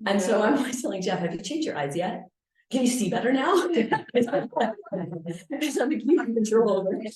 And so I'm always telling Jeff, have you changed your eyes yet? Can you see better now? Because I'm keeping control over it.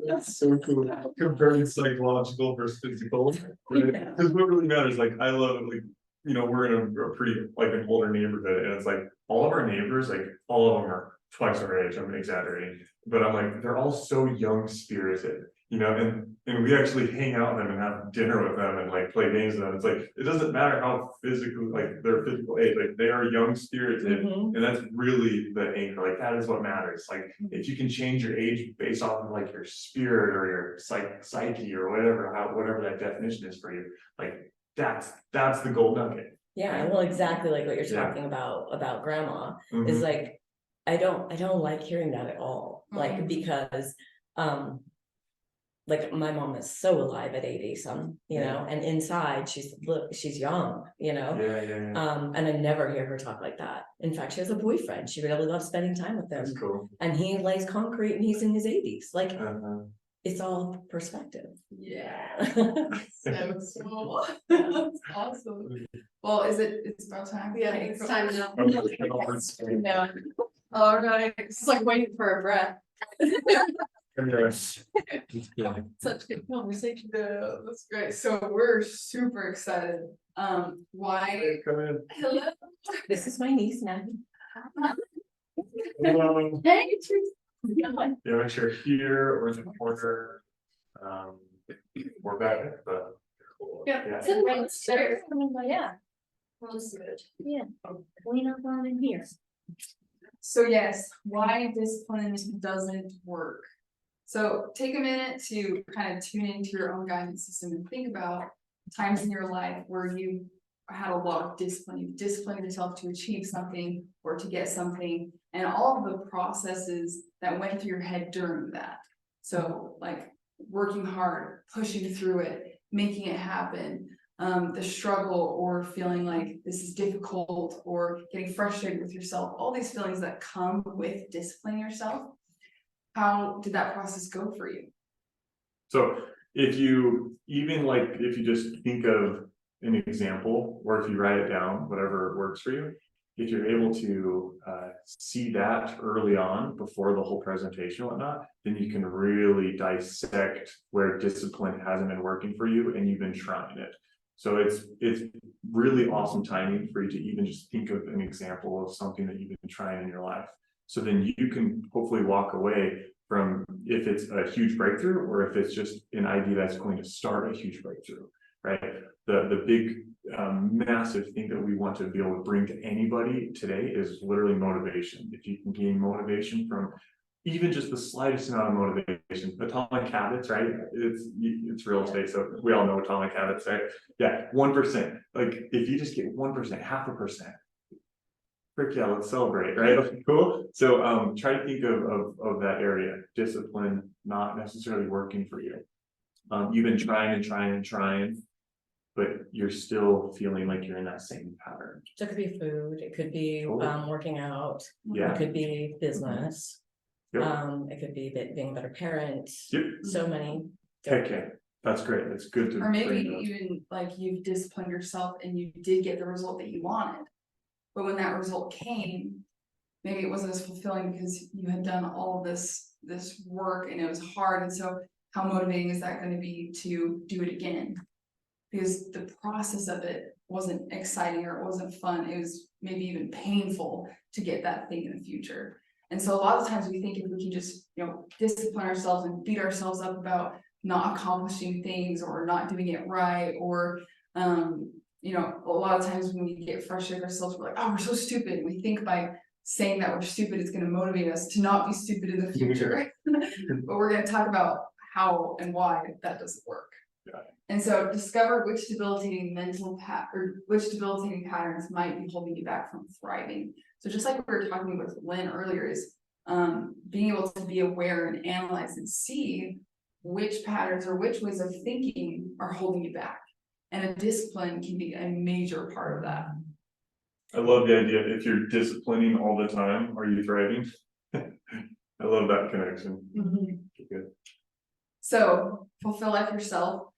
That's so cool. Comparing psychological versus physical, right? Because what really matters, like, I love it, like, we're in a pretty, like, an older neighborhood, and it's like, all of our neighbors, like, all of them are twice our age, I'm exaggerating, but I'm like, they're all so young spirited, and we actually hang out with them and have dinner with them and like play games with them. It's like, it doesn't matter how physical, like their physical age, like they are young spirited, and that's really the anchor, like that is what matters. Like if you can change your age based off of like your spirit or your psyche or whatever that definition is for you, like that's the gold nugget. Yeah, well, exactly like what you're talking about grandma is like, I don't like hearing that at all. Like, because like my mom is so alive at 80 some, and inside she's young, and I never hear her talk like that. In fact, she has a boyfriend. She really loves spending time with him. That's cool. And he lays concrete and he's in his 80s. Like, it's all perspective. Yeah. So cool. That's awesome. Well, it's about time. Yeah, it's time now. No. All right. It's like waiting for a breath. Such good conversation. That's great. So we're super excited. Why? Come in. Hello. This is my niece now. Hello. Hey, Yeah, make sure here or in the corner. We're back, but cool. Yeah. Yeah. Yeah. Clean up on in here. So yes, why discipline doesn't work. So take a minute to kind of tune into your own guidance system and think about times in your life where you had a lot of discipline. You disciplined yourself to achieve something or to get something, and all of the processes that went through your head during that. So like working hard, pushing through it, making it happen, the struggle or feeling like this is difficult or getting frustrated with yourself, all these feelings that come with disciplining yourself. How did that process go for you? So if you just think of an example, or if you write it down, whatever works for you, if you're able to see that early on before the whole presentation and whatnot, then you can really dissect where discipline hasn't been working for you and you've been trying it. So it's really awesome timing for you to even just think of an example of something that you've been trying in your life. So then you can hopefully walk away from, if it's a huge breakthrough or if it's just an idea that's going to start a huge breakthrough, right? The big massive thing that we want to be able to bring to anybody today is literally motivation. If you can gain motivation from even just the slightest amount of motivation, atomic habits, right? It's real estate, so we all know atomic habits, right? Yeah, 1%. Like if you just get 1%, 0.5%. Frick yeah, let's celebrate, right? Okay, cool. So try to think of that area. Discipline not necessarily working for you. You've been trying, but you're still feeling like you're in that same pattern. So it could be food, it could be working out, Yeah. it could be business, Yep. it could be being a better parent. Yep. So many. Heck yeah, that's great. That's good to. Or maybe even like you've disciplined yourself and you did get the result that you wanted. But when that result came, maybe it wasn't as fulfilling because you had done all of this work and it was hard. And so how motivating is that going to be to do it again? Because the process of it wasn't exciting or it wasn't fun. It was maybe even painful to get that thing in the future. And so a lot of times we think if we can just, discipline ourselves and beat ourselves up about not accomplishing things or not doing it right, or, a lot of times when we get frustrated with ourselves, we're like, oh, we're so stupid. And we think by saying that we're stupid, it's going to motivate us to not be stupid in the future. But we're going to talk about how and why that doesn't work. And so discover which debilitating patterns might be holding you back from thriving. So just like we were talking with Lynn earlier, is being able to be aware and analyze and see which patterns or which ways of thinking are holding you back. And a discipline can be a major part of that. I love the idea. If you're disciplining all the time, are you thriving? I love that connection. Good. So fulfill life yourself.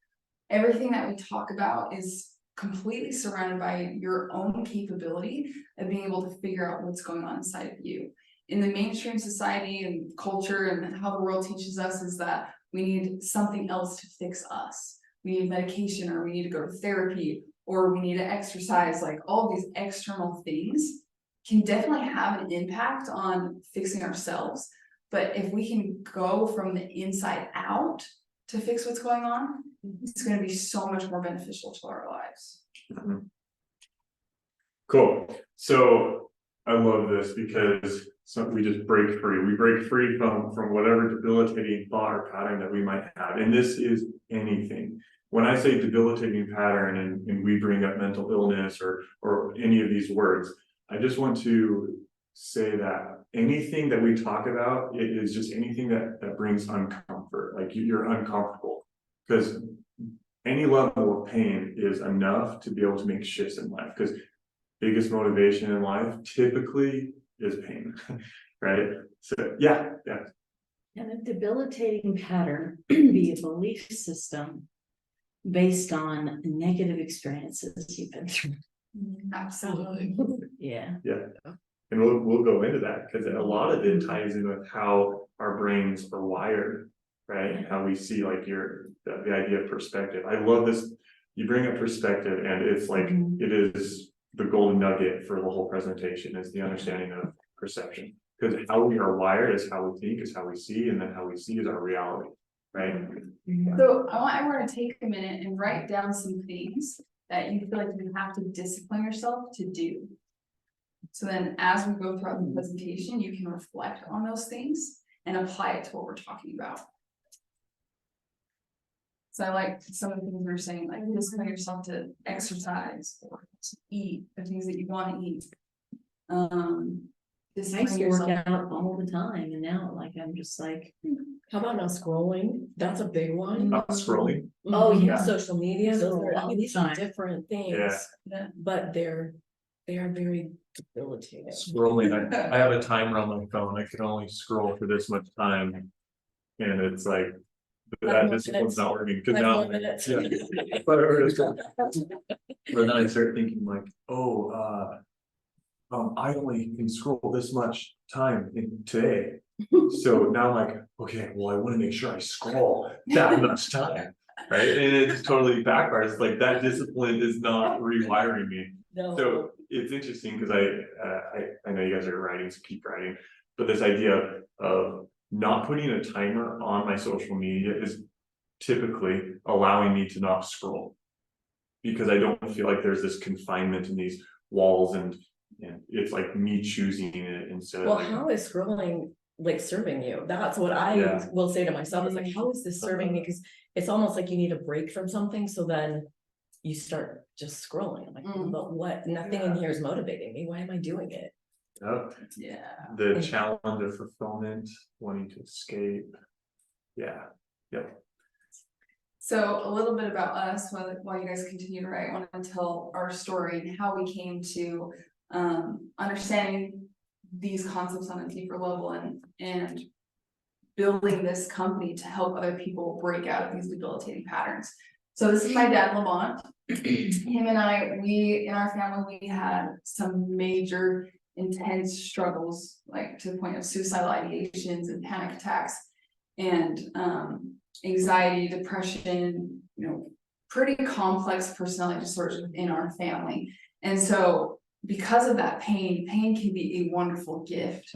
Everything that we talk about is completely surrounded by your own capability of being able to figure out what's going on inside of you. In the mainstream society and culture and how the world teaches us is that we need something else to fix us. We need medication, or we need to go to therapy, or we need to exercise. Like all of these external things can definitely have an impact on fixing ourselves. But if we can go from the inside out to fix what's going on, it's going to be so much more beneficial to our lives. Cool. So I love this because we just break free. We break free from whatever debilitating thought or pattern that we might have. And this is anything. When I say debilitating pattern and we bring up mental illness or any of these words, I just want to say that anything that we talk about, it is just anything that brings uncomfort. Like you're uncomfortable, because any level of pain is enough to be able to make shifts in life. Because biggest motivation in life typically is pain, right? So yeah. And a debilitating pattern be a belief system based on negative experiences you've been through. Absolutely. Yeah. And we'll go into that because a lot of it ties in with how our brains are wired, right? How we see like the idea of perspective. I love this. You bring up perspective, and it's like it is the golden nugget for the whole presentation, is the understanding of perception. Because how we are wired is how we think, is how we see, and then how we see is our reality, right? So I want everyone to take a minute and write down some things that you feel like you have to discipline yourself to do. So then as we go throughout the presentation, you can reflect on those things and apply it to what we're talking about. So I like some of the things we were saying, like discipline yourself to exercise or to eat the things that you want to eat. I used Discipline to work yourself. out all the time, and now like I'm just like, How about not scrolling? That's a big one. Not scrolling. Oh, yeah. Social media, those are, I mean, these are Time. different things, Yeah. but they are very debilitating. Scrolling. I have a timer on my phone. I can only scroll for this much time, and it's like that discipline's not working. Because 5 now, more minutes. yeah. But then I start thinking like, I only can scroll this much time today. So now I'm like, okay, well, I want to make sure I scroll that much time, right? And it just totally backfires. It's like that discipline is not rewiring me. No. So it's interesting because I know you guys are writing, so keep writing. But this idea of not putting a timer on my social media is typically allowing me to not scroll, because I don't feel like there's this confinement in these walls, and it's like me choosing it instead of Well, like, how is scrolling like serving you? That's what I Yeah. will say to myself. It's like, how is this serving me? Because it's almost like you need a break from something, so then you start just scrolling. I'm like, but what? Nothing in here is motivating me. Why am I doing it? Yeah. the challenge of fulfillment, wanting to escape. So a little bit about us while you guys continue to write. I want to tell our story and how we came to understanding these concepts on a deeper level and building this company to help other people break out of these debilitating patterns. So this is my dad, Lamont. Him and I, in our family, we had some major intense struggles, like to the point of suicidal ideations and panic attacks and anxiety, depression, pretty complex personality disorders within our family. And so because of that pain can be a wonderful gift.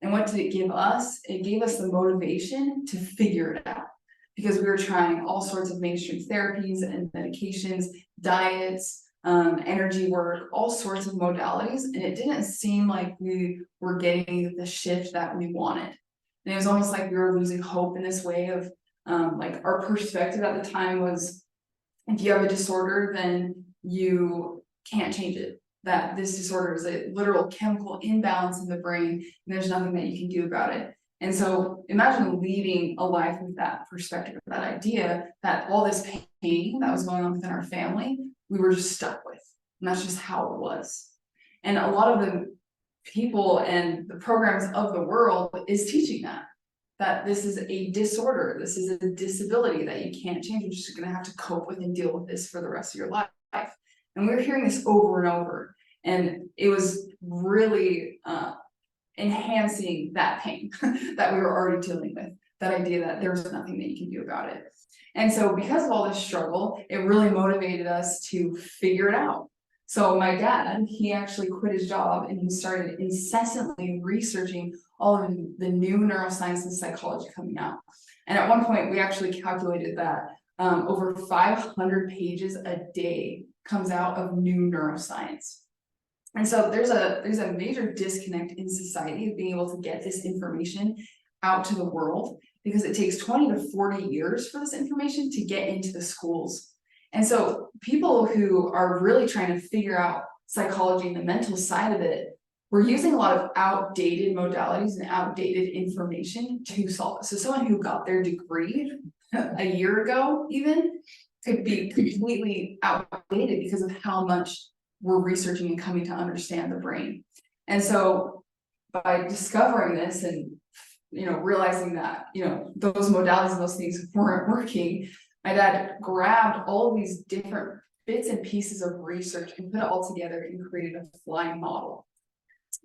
And what did it give us? It gave us the motivation to figure it out, because we were trying all sorts of mainstream therapies and medications, diets, energy work, all sorts of modalities. And it didn't seem like we were getting the shift that we wanted. And it was almost like we were losing hope in this way of, like our perspective at the time was, if you have a disorder, then you can't change it. That this disorder is a literal chemical imbalance in the brain, and there's nothing that you can do about it. And so imagine leading a life with that perspective, that idea that all this pain that was going on within our family, we were just stuck with. And that's just how it was. And a lot of the people and the programs of the world is teaching that this is a disorder, this is a disability that you can't change. You're just going to have to cope with and deal with this for the rest of your life. And we were hearing this over and over, and it was really enhancing that pain that we were already dealing with, that idea that there's nothing that you can do about it. And so because of all this struggle, it really motivated us to figure it out. So my dad, he actually quit his job and he started incessantly researching all of the new neuroscience and psychology coming out. And at one point we actually calculated that over 500 pages a day comes out of new neuroscience. And so there's a major disconnect in society of being able to get this information out to the world, because it takes 20 to 40 years for this information to get into the schools. And so people who are really trying to figure out psychology and the mental side of it, we're using a lot of outdated modalities and outdated information to solve it. So someone who got their degree a year ago even could be completely outdated because of how much we're researching and coming to understand the brain. And so by discovering this and realizing that those modalities and those things weren't working, my dad grabbed all of these different bits and pieces of research and put it all together and created a flying model.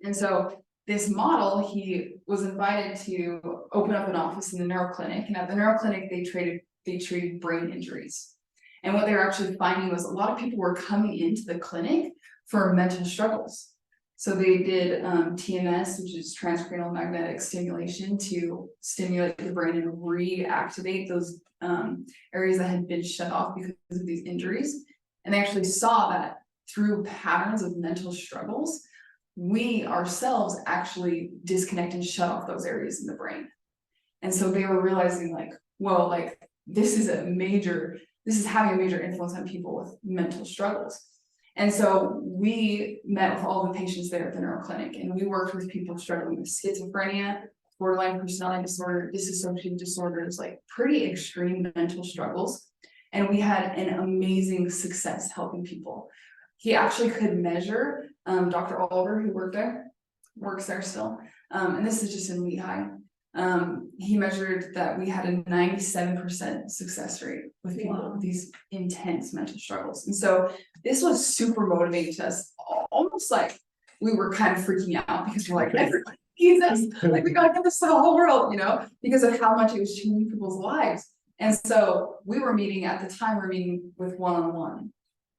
And so this model, he was invited to open up an office in the neuro clinic, and at the neuro clinic they treated brain injuries. And what they were actually finding was a lot of people were coming into the clinic for mental struggles. So they did TMS, which is transcranial magnetic stimulation, to stimulate the brain and reactivate those areas that had been shut off because of these injuries. And they actually saw that through patterns of mental struggles, we ourselves actually disconnect and shut off those areas in the brain. And so they were realizing this is having a major influence on people with mental struggles. And so we met with all the patients there at the neuro clinic, and we worked with people struggling with schizophrenia, borderline personality disorder, dissociative disorders, like pretty extreme mental struggles. And we had an amazing success helping people. He actually could measure, Dr. Oliver, who works there still, and this is just in Lehigh. He measured that we had a 97% success rate with people with these intense mental struggles. And so this was super motivating to us, almost like we were kind of freaking out because we're like, everybody needs us, like we gotta get this to the whole world, because of how much it was changing people's lives. And so we were meeting with one-on-one,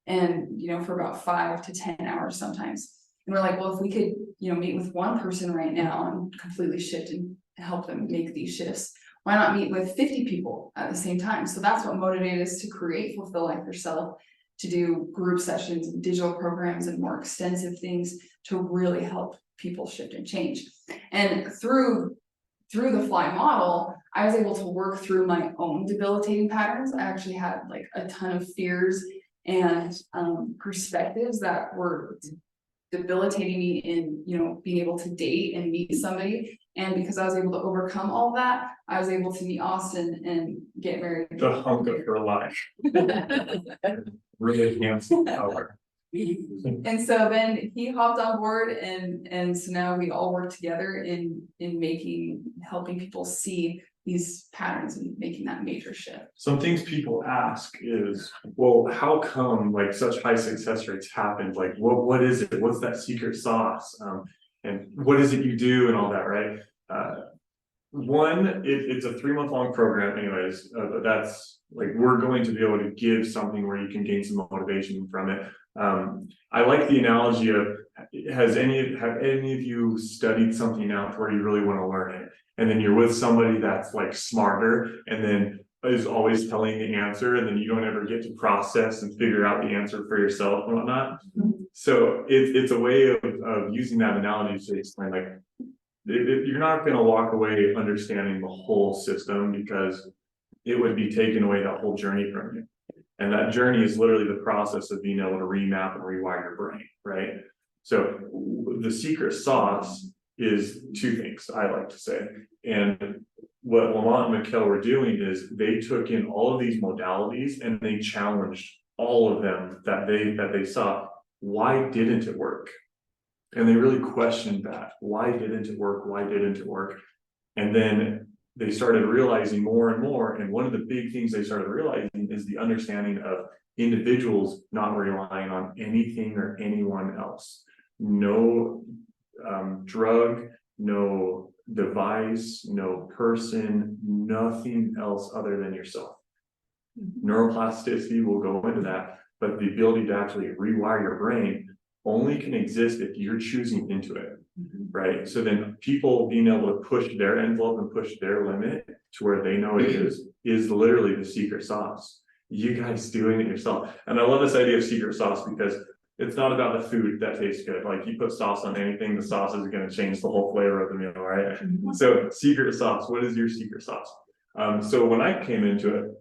and for about 5 to 10 hours sometimes. And we're like, well, if we could, meet with one person right now and completely shift and help them make these shifts, why not meet with 50 people at the same time? So that's what motivated us to create Fulfill Life Yourself, to do group sessions and digital programs and more extensive things to really help people shift and change. And through the FLY model, I was able to work through my own debilitating patterns. I actually had a ton of fears and perspectives that were debilitating me in being able to date and meet somebody. And because I was able to overcome all that, I was able to meet Austin and get married. The hunk of her life. Really handsome color. And so then he hopped on board, and so now we all work together in helping people see these patterns and making that major shift. Some things people ask is, well, how come such high success rates happened? What is it? What's that secret sauce? And what is it you do and all that, right? It's a 3-month-long program anyways. That's we're going to be able to give something where you can gain some motivation from it. I like the analogy of, have any of you studied something out where you really want to learn it, and then you're with somebody that's smarter and then is always telling the answer, and then you don't ever get to process and figure out the answer for yourself and whatnot. So it's a way of using that analogy to explain you're not going to walk away understanding the whole system, because it would be taking away that whole journey from you. And that journey is literally the process of being able to remap and rewire your brain, right? So the secret sauce is 2 things, I like to say. And what Lamont and Mikkel were doing is they took in all of these modalities and they challenged all of them that they saw. Why didn't it work? And they really questioned that. Why didn't it work? Why didn't it work? And then they started realizing more and more. And one of the big things they started realizing is the understanding of individuals not relying on anything or anyone else. No drug, no device, no person, nothing else other than yourself. Neuroplasticity will go into that, but the ability to actually rewire your brain only can exist if you're choosing into it, right? So then people being able to push their envelope and push their limit to where they know it is literally the secret sauce. You guys doing it yourself. And I love this idea of secret sauce because it's not about the food that tastes good. Like you put sauce on anything, the sauce is going to change the whole flavor of the meal, right? So secret sauce, what is your secret sauce? So when I came into it,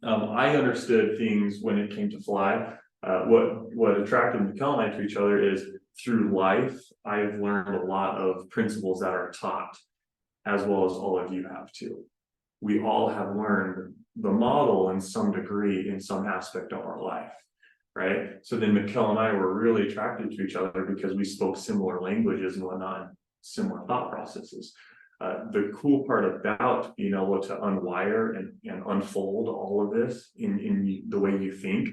I understood things when it came to fly. What attracted Mikkel and I to each other is through life, I've learned a lot of principles that are taught, as well as all of you have too. We all have learned the model in some degree, in some aspect of our life, right? So then Mikkel and I were really attracted to each other because we spoke similar languages and whatnot, similar thought processes. The cool part about being able to unwire and unfold all of this in the way you think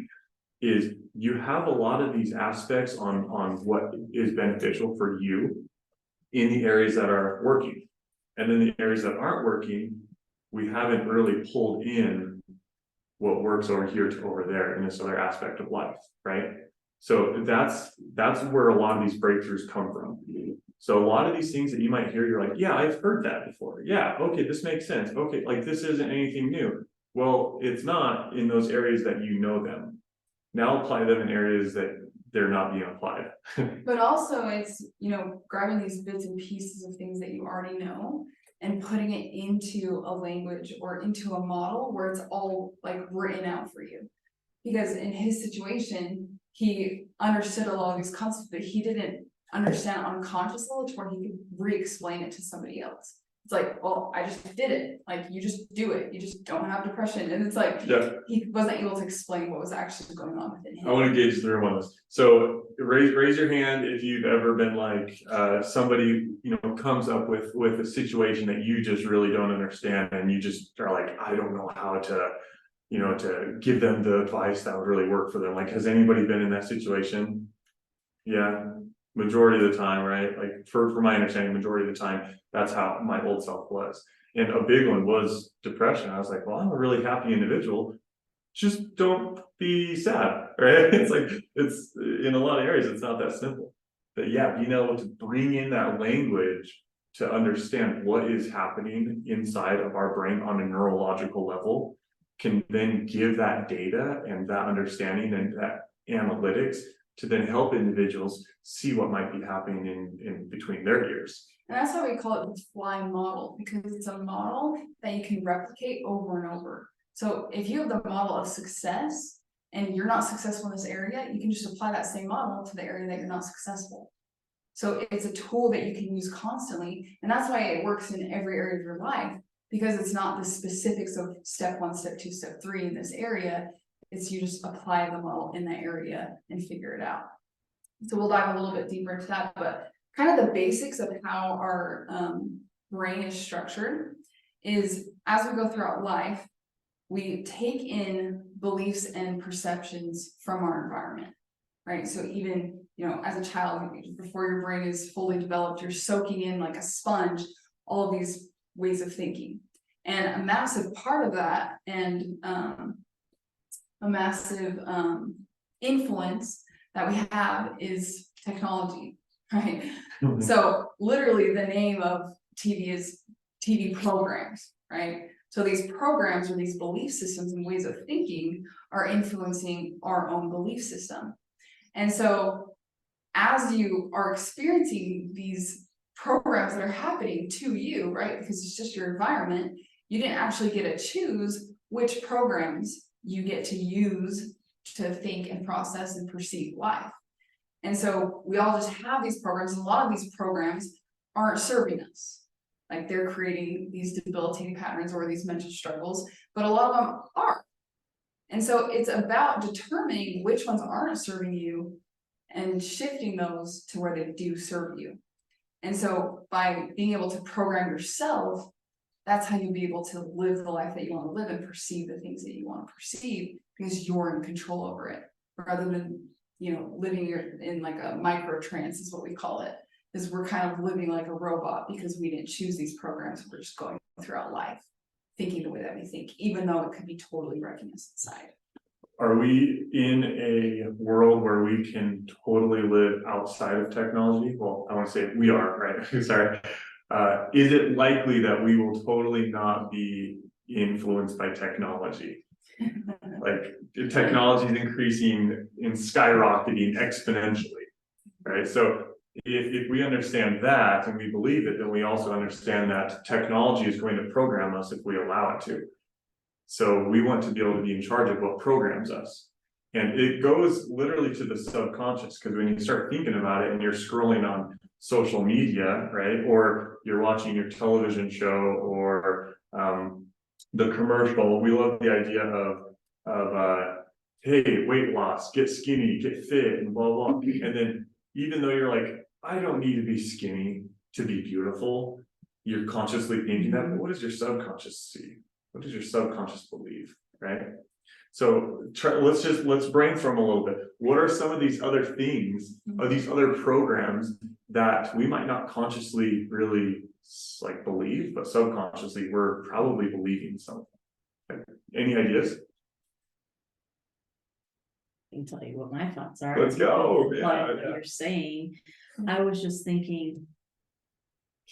is you have a lot of these aspects on what is beneficial for you in the areas that are working. And then the areas that aren't working, we haven't really pulled in what works over here to over there in this other aspect of life, right? So that's where a lot of these breakthroughs come from. So a lot of these things that you might hear, you're like, yeah, I've heard that before. Yeah, okay, this makes sense. Okay, like this isn't anything new. Well, it's not in those areas that you know them. Now apply them in areas that they're not being applied. But also it's, grabbing these bits and pieces of things that you already know and putting it into a language or into a model where it's all like written out for you. Because in his situation, he understood a lot of these concepts, but he didn't understand unconscious level to where he could re-explain it to somebody else. It's like, well, I just did it. Like, you just do it. You just don't have depression. And it's like, he wasn't able to explain what was actually going on within him. I want to gauge the room on this. So raise your hand if you've ever been like, somebody, comes up with a situation that you just really don't understand. And you just are like, I don't know how to, to give them the advice that would really work for them. Like, has anybody been in that situation? Yeah. Majority of the time, right? Like for my understanding, majority of the time, that's how my old self was. And a big one was depression. I was like, well, I'm a really happy individual. Just don't be sad, right? It's like, it's in a lot of areas, it's not that simple. But yeah, being able to bring in that language to understand what is happening inside of our brain on a neurological level can then give that data and that understanding and that analytics to then help individuals see what might be happening in between their ears. And that's why we call it the fly model, because it's a model that you can replicate over and over. So if you have the model of success and you're not successful in this area, you can just apply that same model to the area that you're not successful. So it's a tool that you can use constantly. And that's why it works in every area of your life, because it's not the specifics of step 1, step 2, step 3 in this area. It's you just apply the model in that area and figure it out. So we'll dive a little bit deeper into that, but kind of the basics of how our brain is structured is as we go throughout life, we take in beliefs and perceptions from our environment, right? So even, as a child, before your brain is fully developed, you're soaking in like a sponge, all of these ways of thinking. And a massive part of that and a massive influence that we have is technology, right? So literally the name of TV is TV programs, right? So these programs or these belief systems and ways of thinking are influencing our own belief system. And so as you are experiencing these programs that are happening to you, right? Because it's just your environment, you didn't actually get to choose which programs you get to use to think and process and perceive life. And so we all just have these programs, and a lot of these programs aren't serving us. Like they're creating these debilitating patterns or these mental struggles, but a lot of them are. And so it's about determining which ones aren't serving you and shifting those to where they do serve you. And so by being able to program yourself that's how you'll be able to live the life that you want to live and perceive the things that you want to perceive, because you're in control over it, rather than, living in like a micro trance is what we call it, is we're kind of living like a robot because we didn't choose these programs. We're just going throughout life thinking the way that we think, even though it could be totally wrecking us inside. Are we in a world where we can totally live outside of technology? Well, I want to say we are, right? Sorry. Is it likely that we will totally not be influenced by technology? Like technology is increasing and skyrocketing exponentially, right? So if we understand that and we believe it, then we also understand that technology is going to program us if we allow it to. So we want to be able to be in charge of what programs us. And it goes literally to the subconscious, because when you start thinking about it and you're scrolling on social media, right? Or you're watching your television show or the commercial, we love the idea of hey, weight loss, get skinny, get fit, and blah, blah. And then even though you're like, I don't need to be skinny to be beautiful, you're consciously thinking that, but what does your subconscious see? What does your subconscious believe, right? So let's brainstorm a little bit. What are some of these other things, or these other programs that we might not consciously really like believe, but subconsciously we're probably believing something? Okay. Any ideas? I can tell you what my thoughts are. Let's go. What Yeah. you're saying. I was just thinking,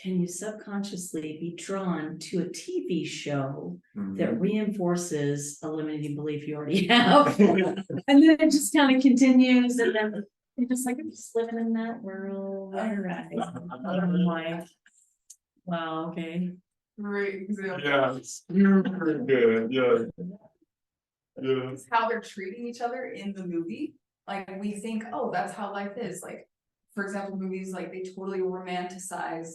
can you subconsciously be drawn to a TV show that reinforces a limiting belief you already have? And then it just kind of continues, and then you're just like, I'm just living in that world. All right. I'm like, wow, okay. Great example. Yeah, super good. Yeah. Yeah. It's how they're treating each other in the movie. Like we think, oh, that's how life is. Like, for example, movies like they totally romanticize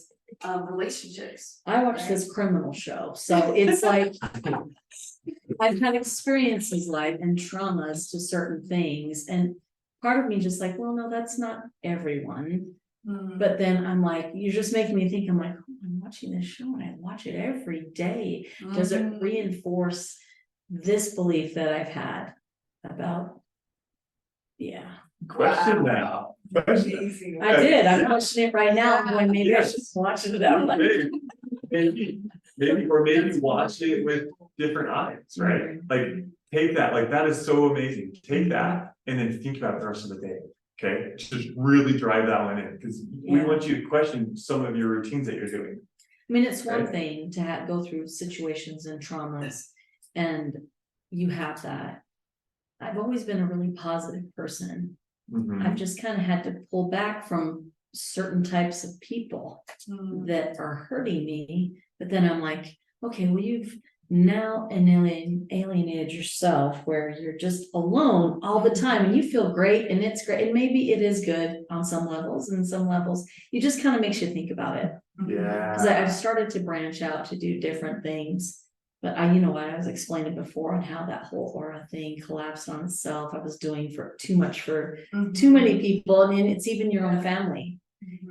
relationships. I watch this criminal show, so it's like I've had experiences life and traumas to certain things, and part of me just like, well, no, that's not everyone. But then I'm like, you're just making me think. I'm like, oh, I'm watching this show and I watch it every day. Does it reinforce this belief that I've had about? Yeah. Question that. Amazing. I did. I'm watching it right now. I'm going, maybe I should watch it out. Maybe, or maybe watch it with different eyes, right? Like take that, like that is so amazing. Take that and then think about it the rest of the day. Okay, just really drive that one in, because we want you to question some of your routines that you're doing. I mean, it's one thing to go through situations and traumas, and you have that. I've always been a really positive person. I've just kind of had to pull back from certain types of people that are hurting me. But then I'm like, okay, well, you've now alienated yourself where you're just alone all the time and you feel great and it's great. And maybe it is good on some levels, and some levels, you just kind of makes you think about it. Yeah. Because I've started to branch out to do different things. But I was explaining before on how that whole aura thing collapsed on itself. I was doing for too much for too many people. And then it's even your own family.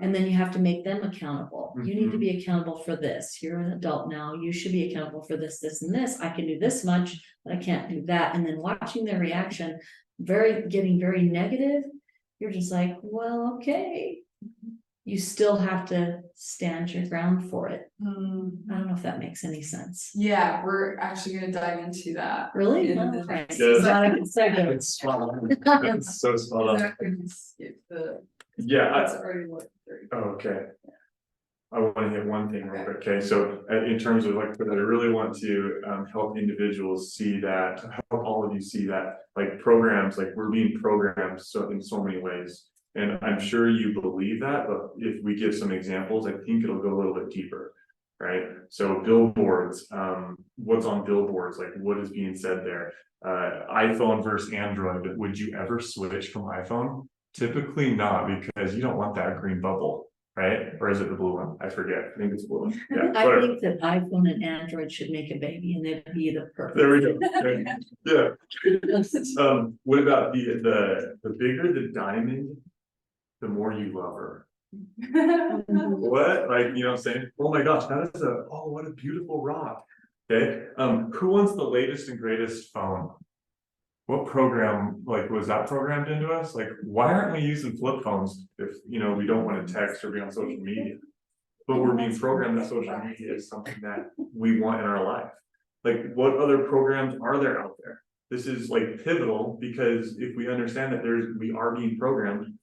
And then you have to make them accountable. You need to be accountable for this. You're an adult now. You should be accountable for this, this, and this. I can do this much, but I can't do that. And then watching their reaction, getting very negative. You're just like, well, okay. You still have to stand your ground for it. I don't know if that makes any sense. Yeah, we're actually going to dive into that. Really? In Oh, the okay. next Yeah. segment. It's spot on. It's so spot on. Exactly. Skip the. Yeah. That's already what. Okay. I want to hit one thing real quick. Okay, so in terms of like, I really want to help individuals see that, help all of you see that, like programs, like we're being programmed so in so many ways. And I'm sure you believe that, but if we give some examples, I think it'll go a little bit deeper, right? So billboards, what's on billboards, like what is being said there? iPhone versus Android, would you ever switch from iPhone? Typically not, because you don't want that green bubble, right? Or is it the blue one? I forget. I think it's blue one. Yeah, I think that iPhone and Android should make a baby and it'd be the perfect. There we go. Okay. Yeah. What about the bigger the diamond, the more you love her. What? Like, you know what I'm saying? Oh my gosh, what a beautiful rock. Okay, who wants the latest and greatest phone? What program, like, was that programmed into us? Like, why aren't we using flip phones if, you know, we don't want to text or be on social media? But we're being programmed that social media is something that we want in our life. Like, what other programs are there out there? This is like pivotal, because if we understand that we are being programmed,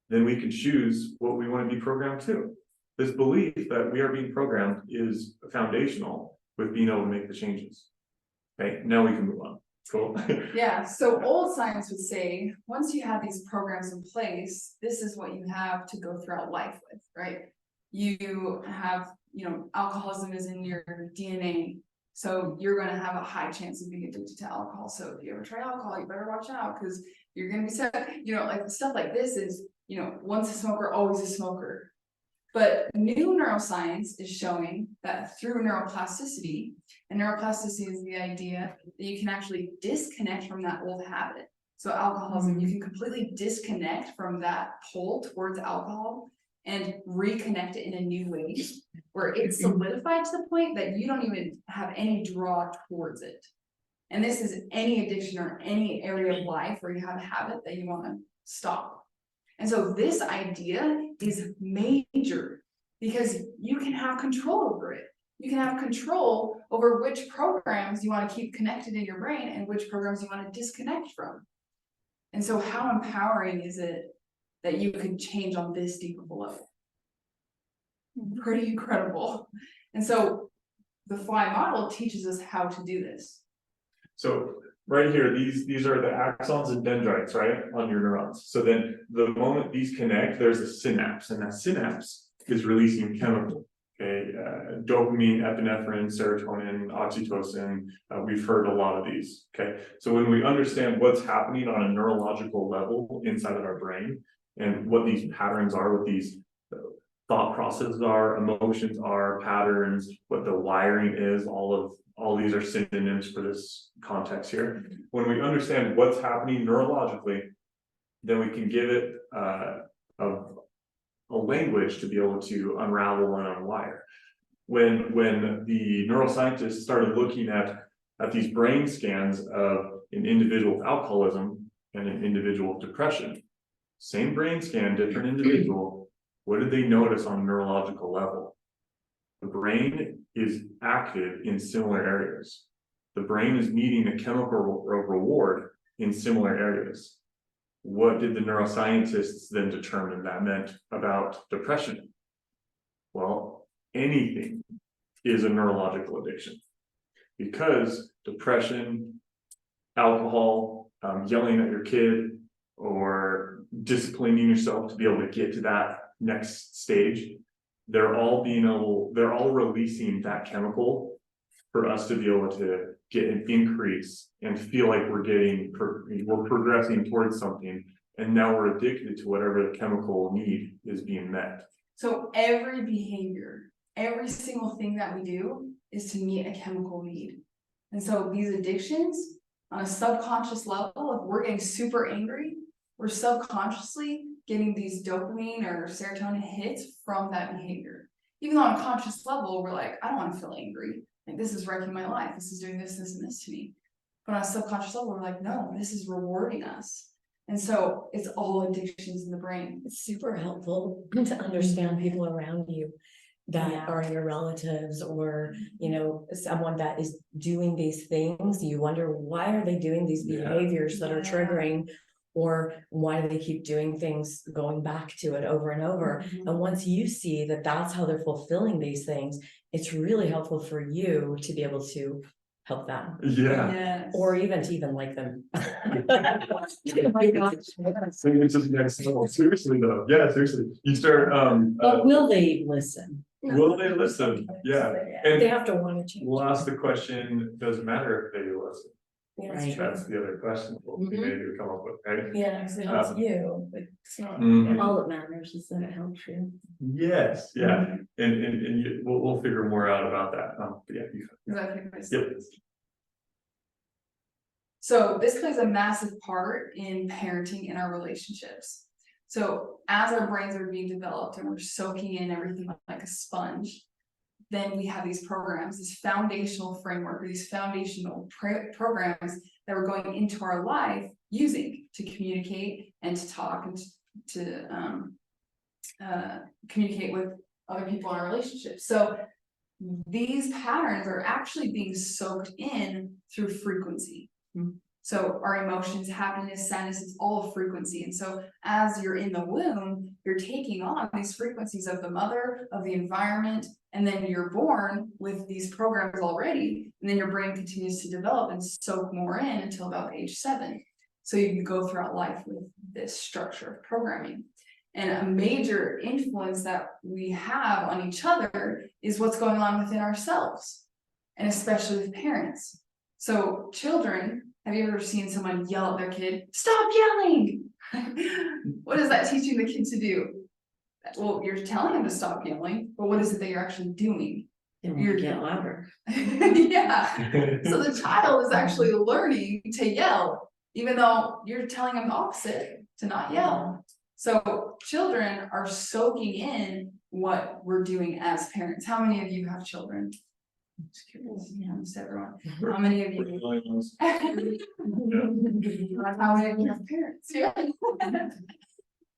then we can choose what we want to be programmed to. This belief that we are being programmed is foundational with being able to make the changes. Okay, now we can move on. Cool. Yeah, so old science would say, once you have these programs in place, this is what you have to go throughout life with, right? You have, you know, alcoholism is in your DNA, so you're gonna have a high chance of being addicted to alcohol. So if you ever try alcohol, you better watch out, because you're gonna be sick. You know, like stuff like this is, you know, once a smoker, always a smoker. But new neuroscience is showing that through neuroplasticity, and neuroplasticity is the idea that you can actually disconnect from that old habit. So alcoholism, you can completely disconnect from that pull towards alcohol and reconnect it in a new way, where it's solidified to the point that you don't even have any draw towards it. And this is any addiction or any area of life where you have a habit that you want to stop. And so this idea is major, because you can have control over it. You can have control over which programs you want to keep connected in your brain and which programs you want to disconnect from. And so how empowering is it that you can change on this deep of a level? Pretty incredible. And so the FLY model teaches us how to do this. So right here, these are the axons and dendrites, right, on your neurons. So then the moment these connect, there's a synapse, and that synapse is releasing chemical. Okay, dopamine, epinephrine, serotonin, oxytocin. We've heard a lot of these. Okay, so when we understand what's happening on a neurological level inside of our brain, and what these patterns are, what these thought processes are, emotions are, patterns, what the wiring is, all these are synonyms for this context here. When we understand what's happening neurologically, then we can give it a language to be able to unravel and unwire. When the neuroscientists started looking at these brain scans of an individual with alcoholism and an individual with depression, same brain scan, different individual, what did they notice on a neurological level? The brain is active in similar areas. The brain is needing a chemical reward in similar areas. What did the neuroscientists then determine that meant about depression? Well, anything is a neurological addiction, because depression, alcohol, yelling at your kid, or disciplining yourself to be able to get to that next stage, they're all releasing that chemical for us to be able to get an increase and feel like we're progressing towards something, and now we're addicted to whatever the chemical need is being met. So every behavior, every single thing that we do is to meet a chemical need. And so these addictions, on a subconscious level, if we're getting super angry, we're subconsciously getting these dopamine or serotonin hits from that behavior. Even though on a conscious level, we're like, I don't want to feel angry. Like, this is wrecking my life. This is doing this, this, and this to me. But on a subconscious level, we're like, no, this is rewarding us. And so it's all addictions in the brain. It's super helpful to understand people around you that Yeah. are your relatives, or, you know, someone that is doing these things. You wonder, why are they doing these behaviors that are triggering, or why do they keep doing things, going back to it over and over? And once you see that that's how they're fulfilling these things, it's really helpful for you to be able to help them, Yes. or even to like them. Oh my gosh. So it's just next level. Seriously though, yeah, seriously. You start But will they listen? will they listen? Yeah. And They have to want to change. we'll ask the question, does it matter if they do listen? Yeah, Right. That's the other question we'll maybe come up with, right? yeah, it helps you, but it's not. Mhm. All that matters is that it helps you. Yes, yeah, and we'll figure more out about that. But yeah, yep. So this plays a massive part in parenting in our relationships. So as our brains are being developed and we're soaking in everything like a sponge, then we have these programs, this foundational framework, or these foundational programs that we're going into our life using to communicate and to talk and to communicate with other people in our relationships. So these patterns are actually being soaked in through frequency. So our emotions, happiness, sadness, it's all frequency. And so as you're in the womb, you're taking on these frequencies of the mother, of the environment, and then you're born with these programs already, and then your brain continues to develop and soak more in until about age 7. So you go throughout life with this structure of programming. And a major influence that we have on each other is what's going on within ourselves, and especially with parents. So children, have you ever seen someone yell at their kid, "Stop yelling"? What is that teaching the kid to do? Well, you're telling them to stop yelling, but what is it that you're actually doing? You're get louder. Yeah. So the child is actually learning to yell, even though you're telling them the opposite, to not yell. So children are soaking in what we're doing as parents. How many of you have children? Just curious, almost everyone. How many of you? How many of you have parents? Yeah.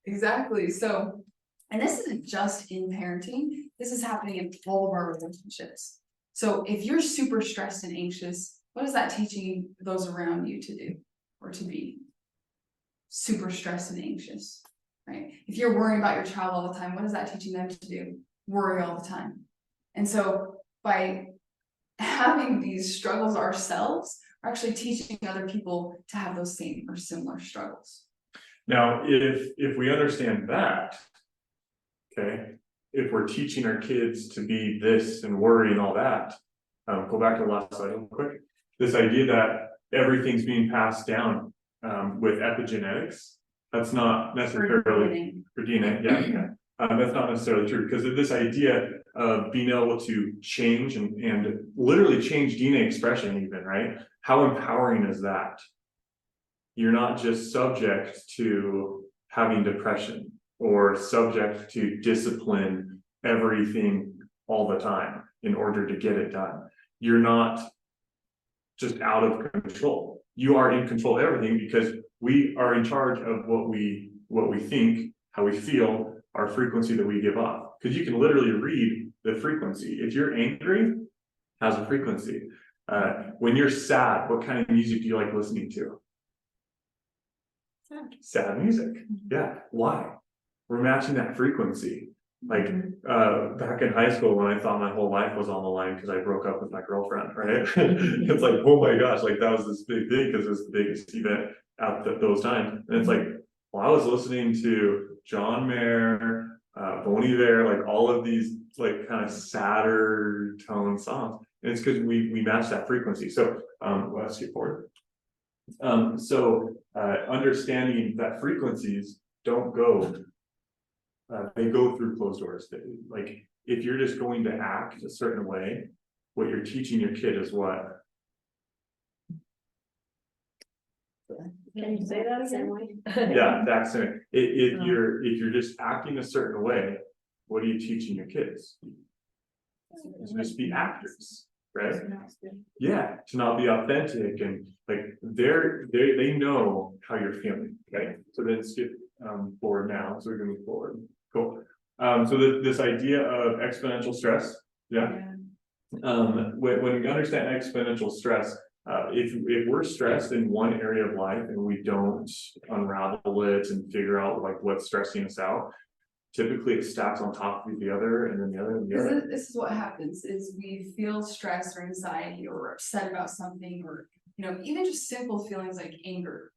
Exactly. So, and this isn't just in parenting, this is happening in all of our relationships. So if you're super stressed and anxious, what is that teaching those around you to do or to be? Super stressed and anxious, right? If you're worrying about your child all the time, what is that teaching them to do? Worry all the time. And so by having these struggles ourselves, we're actually teaching other people to have those same or similar struggles. Now, if we understand that, okay, if we're teaching our kids to be this and worry and all that, go back to the last slide real quick. This idea that everything's being passed down with epigenetics, that's not necessarily for DNA. Yeah. That's not necessarily true, because of this idea of being able to change and literally change DNA expression even, right? How empowering is that? You're not just subject to having depression or subject to discipline everything all the time in order to get it done. You're not just out of control. You are in control of everything, because we are in charge of what we think, how we feel, our frequency that we give off. Because you can literally read the frequency. If you're angry, has a frequency. When you're sad, what kind of music do you like listening to? Sad music. Yeah. Why? We're matching that frequency. Like back in high school, when I thought my whole life was on the line because I broke up with my girlfriend, right? It's like, oh my gosh, like that was this big thing because it was the biggest event at those times. And it's like, well, I was listening to John Mayer, Bon Iver, like all of these like kind of sadder tone songs. And it's because we match that frequency. So let's skip forward. Understanding that frequencies don't go, they go through closed doors. Like if you're just going to act a certain way, what you're teaching your kid is what? Can you say that again? Yeah, that's it. If you're just acting a certain way, what are you teaching your kids? To just be actors, right? Yeah, to not be authentic, and like they know how you're feeling, right? So then skip forward now, so we're gonna move forward. Cool. So this idea of exponential stress, yeah. When we understand exponential stress, if we're stressed in one area of life and we don't unravel it and figure out like what's stressing us out, typically it stacks on top of the other and then the other and the other. This is what happens is we feel stress or anxiety or upset about something, or even just simple feelings like anger.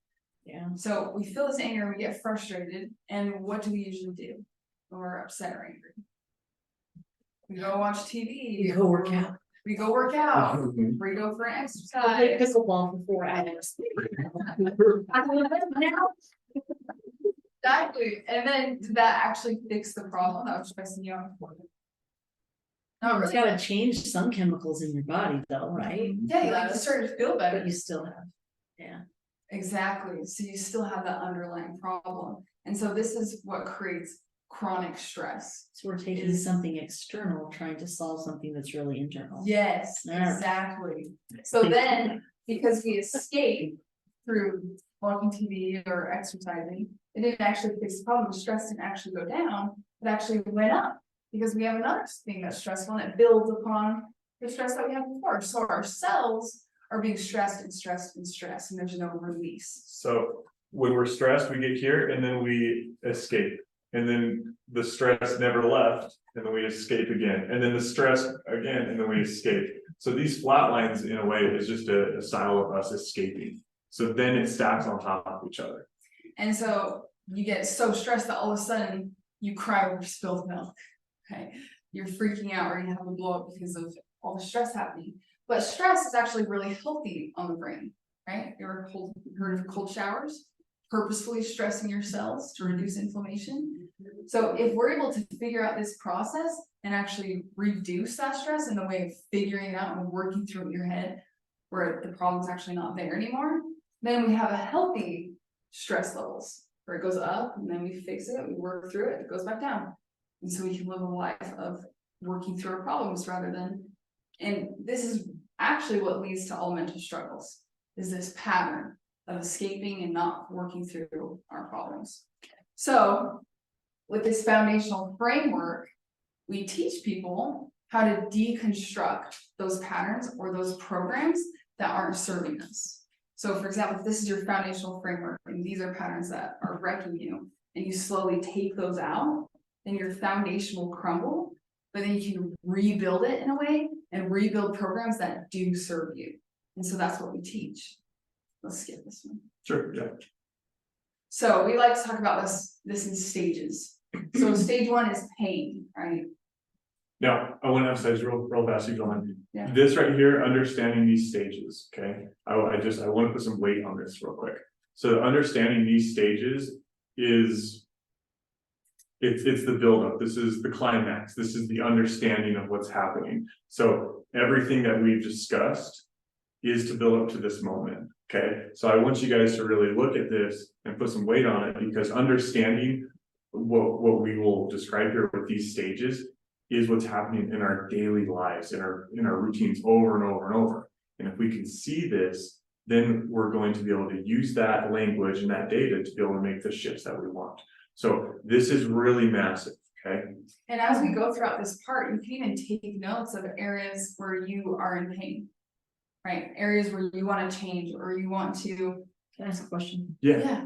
Yeah. So we feel this anger and we get frustrated, and what do we usually do when we're upset or angry? We go watch TV. You go work out. We go work out. We go for an exercise. Play pickleball for 4 hours. Exactly. And then did that actually fix the problem that was stressing you out? No, It's really. gotta change some chemicals in your body though, right? Yeah, you like to start to feel better. But you still have, yeah. Exactly. So you still have that underlying problem. And so this is what creates chronic stress. So we're taking something external, trying to solve something that's really internal. Yes, Yeah. exactly. So then, because we escape through watching TV or exercising, it didn't actually fix the problem. The stress didn't actually go down, it actually went up. Because we have another thing that's stressful and it builds upon the stress that we had before. So our cells are being stressed and stressed and stressed, and there's no release. So when we're stressed, we get here and then we escape. And then the stress never left, and then we escape again. And then the stress again, and then we escape. So these flat lines, in a way, is just a style of us escaping. So then it stacks on top of each other. And so you get so stressed that all of a sudden you cry over spilled milk. Okay, you're freaking out or you have a blow up because of all the stress happening. But stress is actually really healthy on the brain, right? You ever heard of cold showers? Purposefully stressing your cells to reduce inflammation. So if we're able to figure out this process and actually reduce that stress in the way of figuring it out and working through it in your head, where the problem's actually not there anymore, then we have a healthy stress levels where it goes up and then we fix it, we work through it, it goes back down. And so we can live a life of working through our problems rather than, and this is actually what leads to all mental struggles, is this pattern of escaping and not working through our problems. So with this foundational framework, we teach people how to deconstruct those patterns or those programs that aren't serving us. So for example, if this is your foundational framework and these are patterns that are wrecking you, and you slowly take those out, then your foundation will crumble, but then you can rebuild it in a way and rebuild programs that do serve you. And so that's what we teach. Let's skip this one. Sure, yeah. So we like to talk about this in stages. So stage one is pain, right? Now, I want to emphasize real fast, you don't mind. Yeah. This right here, understanding these stages, okay? I want to put some weight on this real quick. So understanding these stages is, it's the buildup. This is the climax. This is the understanding of what's happening. So everything that we've discussed is to build up to this moment, okay? So I want you guys to really look at this and put some weight on it, because understanding what we will describe here with these stages is what's happening in our daily lives, in our routines over and over and over. And if we can see this, then we're going to be able to use that language and that data to be able to make the shifts that we want. So this is really massive, okay? And as we go throughout this part, you can even take notes of areas where you are in pain, right? Areas where you want to change or you want to. Can I ask a question? Yeah.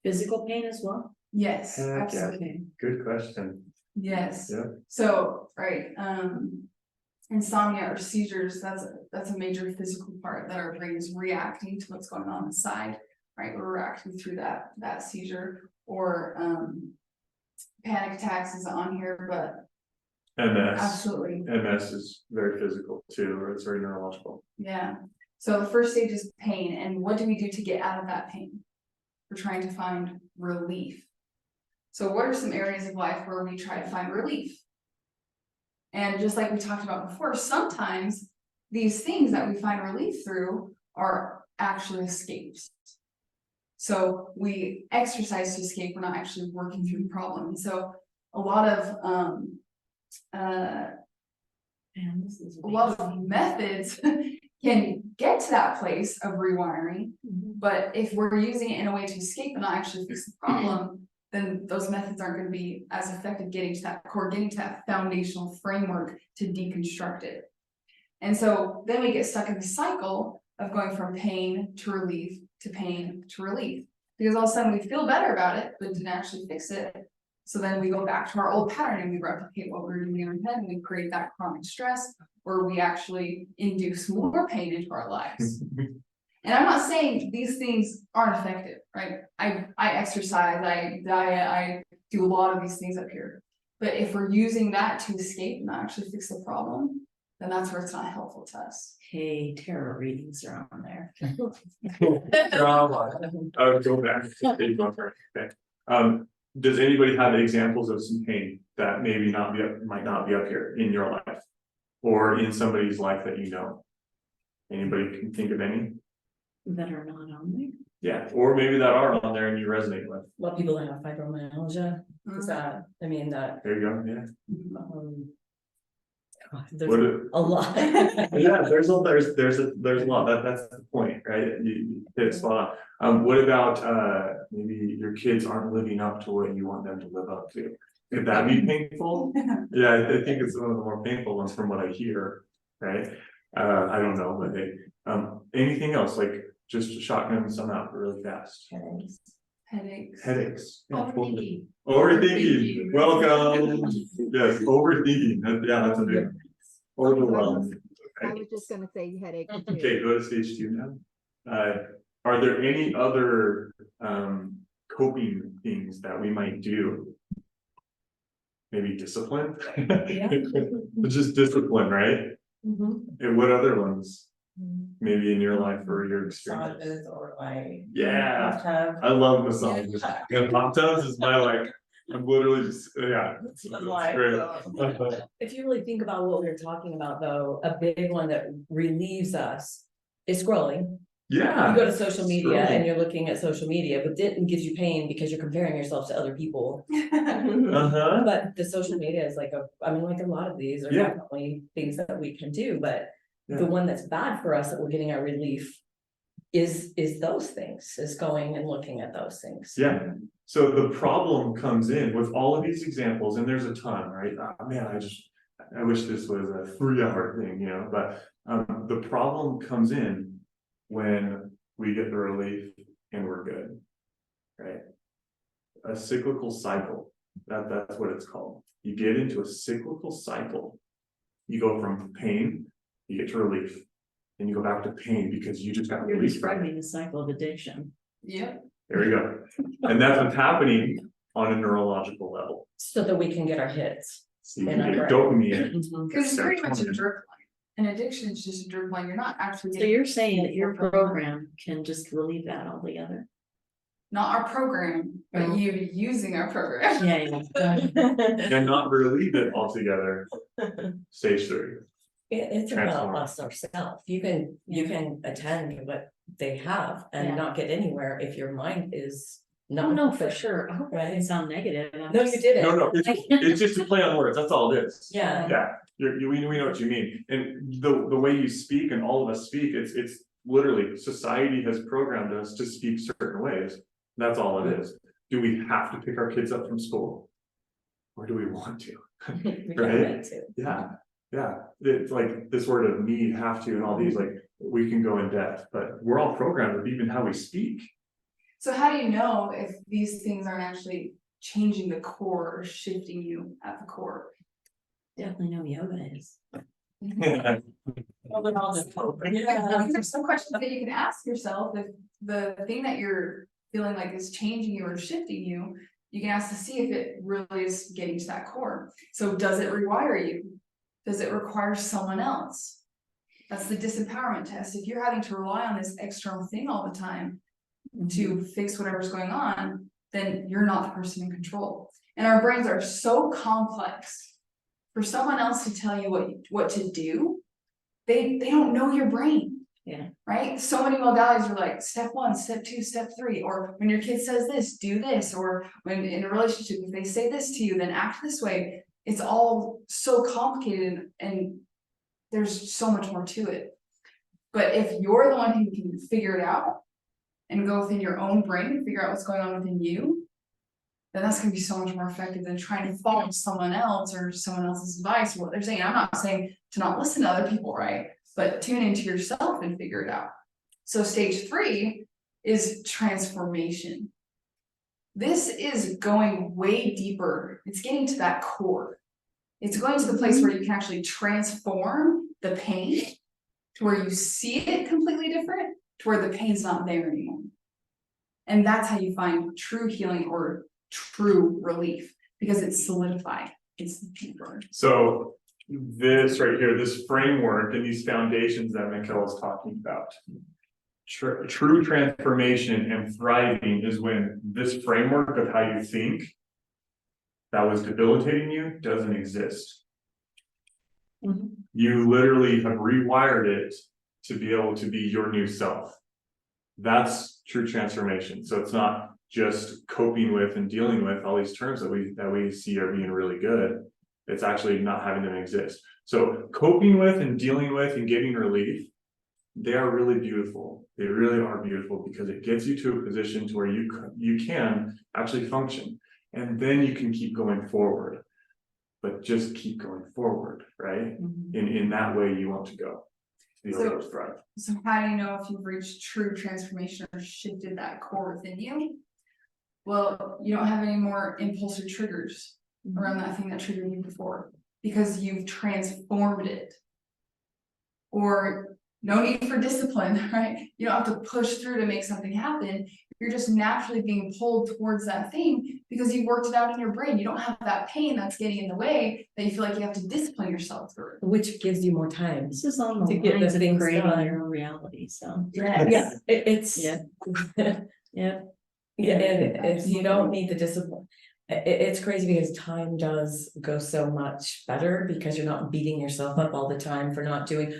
Physical pain as well? Yes, Heck yeah. absolutely. Good question. Yes. Yeah. So, right, insomnia or seizures, that's a major physical part that our brain is reacting to what's going on inside, right? We're reacting through that seizure, or panic attacks is on here, but MS. absolutely. MS is very physical too, or it's very neurological. Yeah. So the first stage is pain, and what do we do to get out of that pain? We're trying to find relief. So what are some areas of life where we try to find relief? And just like we talked about before, sometimes these things that we find relief through are actually escapes. So we exercise to escape, we're not actually working through the problem. And so a lot of methods can get to that place of rewiring, but if we're using it in a way to escape and not actually fix the problem, then those methods aren't going to be as effective getting to that core, getting to that foundational framework to deconstruct it. And so then we get stuck in the cycle of going from pain to relief to pain to relief, because all of a sudden we feel better about it, but didn't actually fix it. So then we go back to our old pattern and we replicate what we're doing in our head, and we create that chronic stress where we actually induce more pain into our lives. And I'm not saying these things aren't effective, right? I exercise, I diet, I do a lot of these things up here. But if we're using that to escape and not actually fix the problem, then that's where it's not helpful to us. Hey, tarot readings are on there. Go back. Okay. Does anybody have examples of some pain that maybe might not be up here in your life, or in somebody's life that you know? Anybody can think of any? That are not on there. Yeah, or maybe that are on there and you resonate with. Well, people that have fibromyalgia, Mm-hmm. is that, I mean, that, There you go, yeah. God, What there's it- a lot. Yeah, there's a lot, that's the point, right? You hit it spot on. What about, maybe your kids aren't living up to what you want them to live up to? Could that be painful? Yeah, I think it's one of the more painful ones from what I hear, right? I don't know, but hey, anything else, like just shotgun some out really fast. Headaches. Headaches. Yeah, Overthinking. Overthinking, welcome. Yes, overthinking, that's a big one. Overwhelmed. I was just gonna say headache. Okay, go to stage 2 now. Are there any other coping things that we might do? Maybe discipline? Yeah. Just discipline, right? Mhm. And what other ones? Maybe in your life or your experience? Massages or like. Yeah, hot tub. I love massages. And hot tubs is my like, I'm literally just, yeah. That's That's my- great. If you really think about what we were talking about, though, a big one that relieves us is scrolling. Yeah. You go to social media Scrolling. and you're looking at social media, but then it gives you pain because you're comparing yourself to other people. Uh-huh. But the social media is like I mean, like a lot of these are Yeah. definitely things that we can do, but Yeah. the one that's bad for us that we're getting our relief is those things, is going and looking at those things. Yeah, so the problem comes in with all of these examples, and there's a ton, right? Man, I wish this was a 3-hour thing, you know, but the problem comes in when we get the relief and we're good, right? A cyclical cycle, that's what it's called. You get into a cyclical cycle. You go from pain, you get to relief, and you go back to pain because you just got You're relief from it. describing the cycle of addiction. Yep. There we go. And that's what's happening on a neurological level. So that we can get our hits. So you And can I'm get right. dopamine. Because it's pretty much a drip line. An addiction is just a drip line. You're not actually So getting. you're saying that your program can just relieve that altogether? Not our program, but Oh. you using our program. Yeah, And not relieve it altogether. Stage 3. It's Transform. about us ourselves. You can attend what they have and Yeah. not get anywhere if your mind is no, not. no, for sure. I hope that didn't sound negative. I'm No, you just- didn't. No, it's just a play on words, that's all it is. Yeah. Yeah, we know what you mean, and the way you speak and all of us speak, it's literally, society has programmed us to speak certain ways. That's all it is. Do we have to pick our kids up from school? Or do we want to? We don't Right? need to. Yeah, it's like this word of need, have to, and all these, like, we can go in depth, but we're all programmed with even how we speak. So how do you know if these things aren't actually changing the core or shifting you at the core? Definitely know yoga is. Well, then I'll just hope. There's some questions that you can ask yourself if the thing that you're feeling like is changing you or shifting you. You can ask to see if it really is getting to that core. So does it rewire you? Does it require someone else? That's the disempowerment test. If you're having to rely on this external thing all the time to fix whatever's going on, then you're not the person in control. And our brains are so complex. For someone else to tell you what to do, they don't know your brain. Yeah. Right? So many modalities are like step 1, step 2, step 3, or when your kid says this, do this, or when in a relationship, if they say this to you, then act this way. It's all so complicated and there's so much more to it. But if you're the one who can figure it out and go within your own brain and figure out what's going on within you, then that's gonna be so much more effective than trying to follow someone else or someone else's advice or what they're saying. I'm not saying to not listen to other people, right? But tune into yourself and figure it out. So stage 3 is transformation. This is going way deeper. It's getting to that core. It's going to the place where you can actually transform the pain to where you see it completely different, to where the pain's not there anymore. And that's how you find true healing or true relief, because it's solidified, it's deeper. So this right here, this framework and these foundations that Mikkel is talking about. True transformation and thriving is when this framework of how you think that was debilitating you doesn't exist. Mhm. You literally have rewired it to be able to be your new self. That's true transformation. So it's not just coping with and dealing with all these terms that we see are being really good. It's actually not having them exist. So coping with and dealing with and getting relief, they are really beautiful. They really are beautiful because it gets you to a position to where you can actually function, and then you can keep going forward. But just keep going forward, right? In that way you want to go. So how do you know if you've reached true transformation or shifted that core within you? Well, you don't have any more impulsive triggers around that thing that triggered you before, because you've transformed it. Or no need for discipline, right? You don't have to push through to make something happen. You're just naturally being pulled towards that thing because you worked it out in your brain. You don't have that pain that's getting in the way that you feel like you have to discipline yourself through. Which gives you more time. This is on the To get lines the of things creating done. your own reality, so. Yeah, it's. Yeah. Yeah. Yeah, and if you don't need the discipline, it's crazy because time does go so much better because you're not beating yourself up all the time for not doing.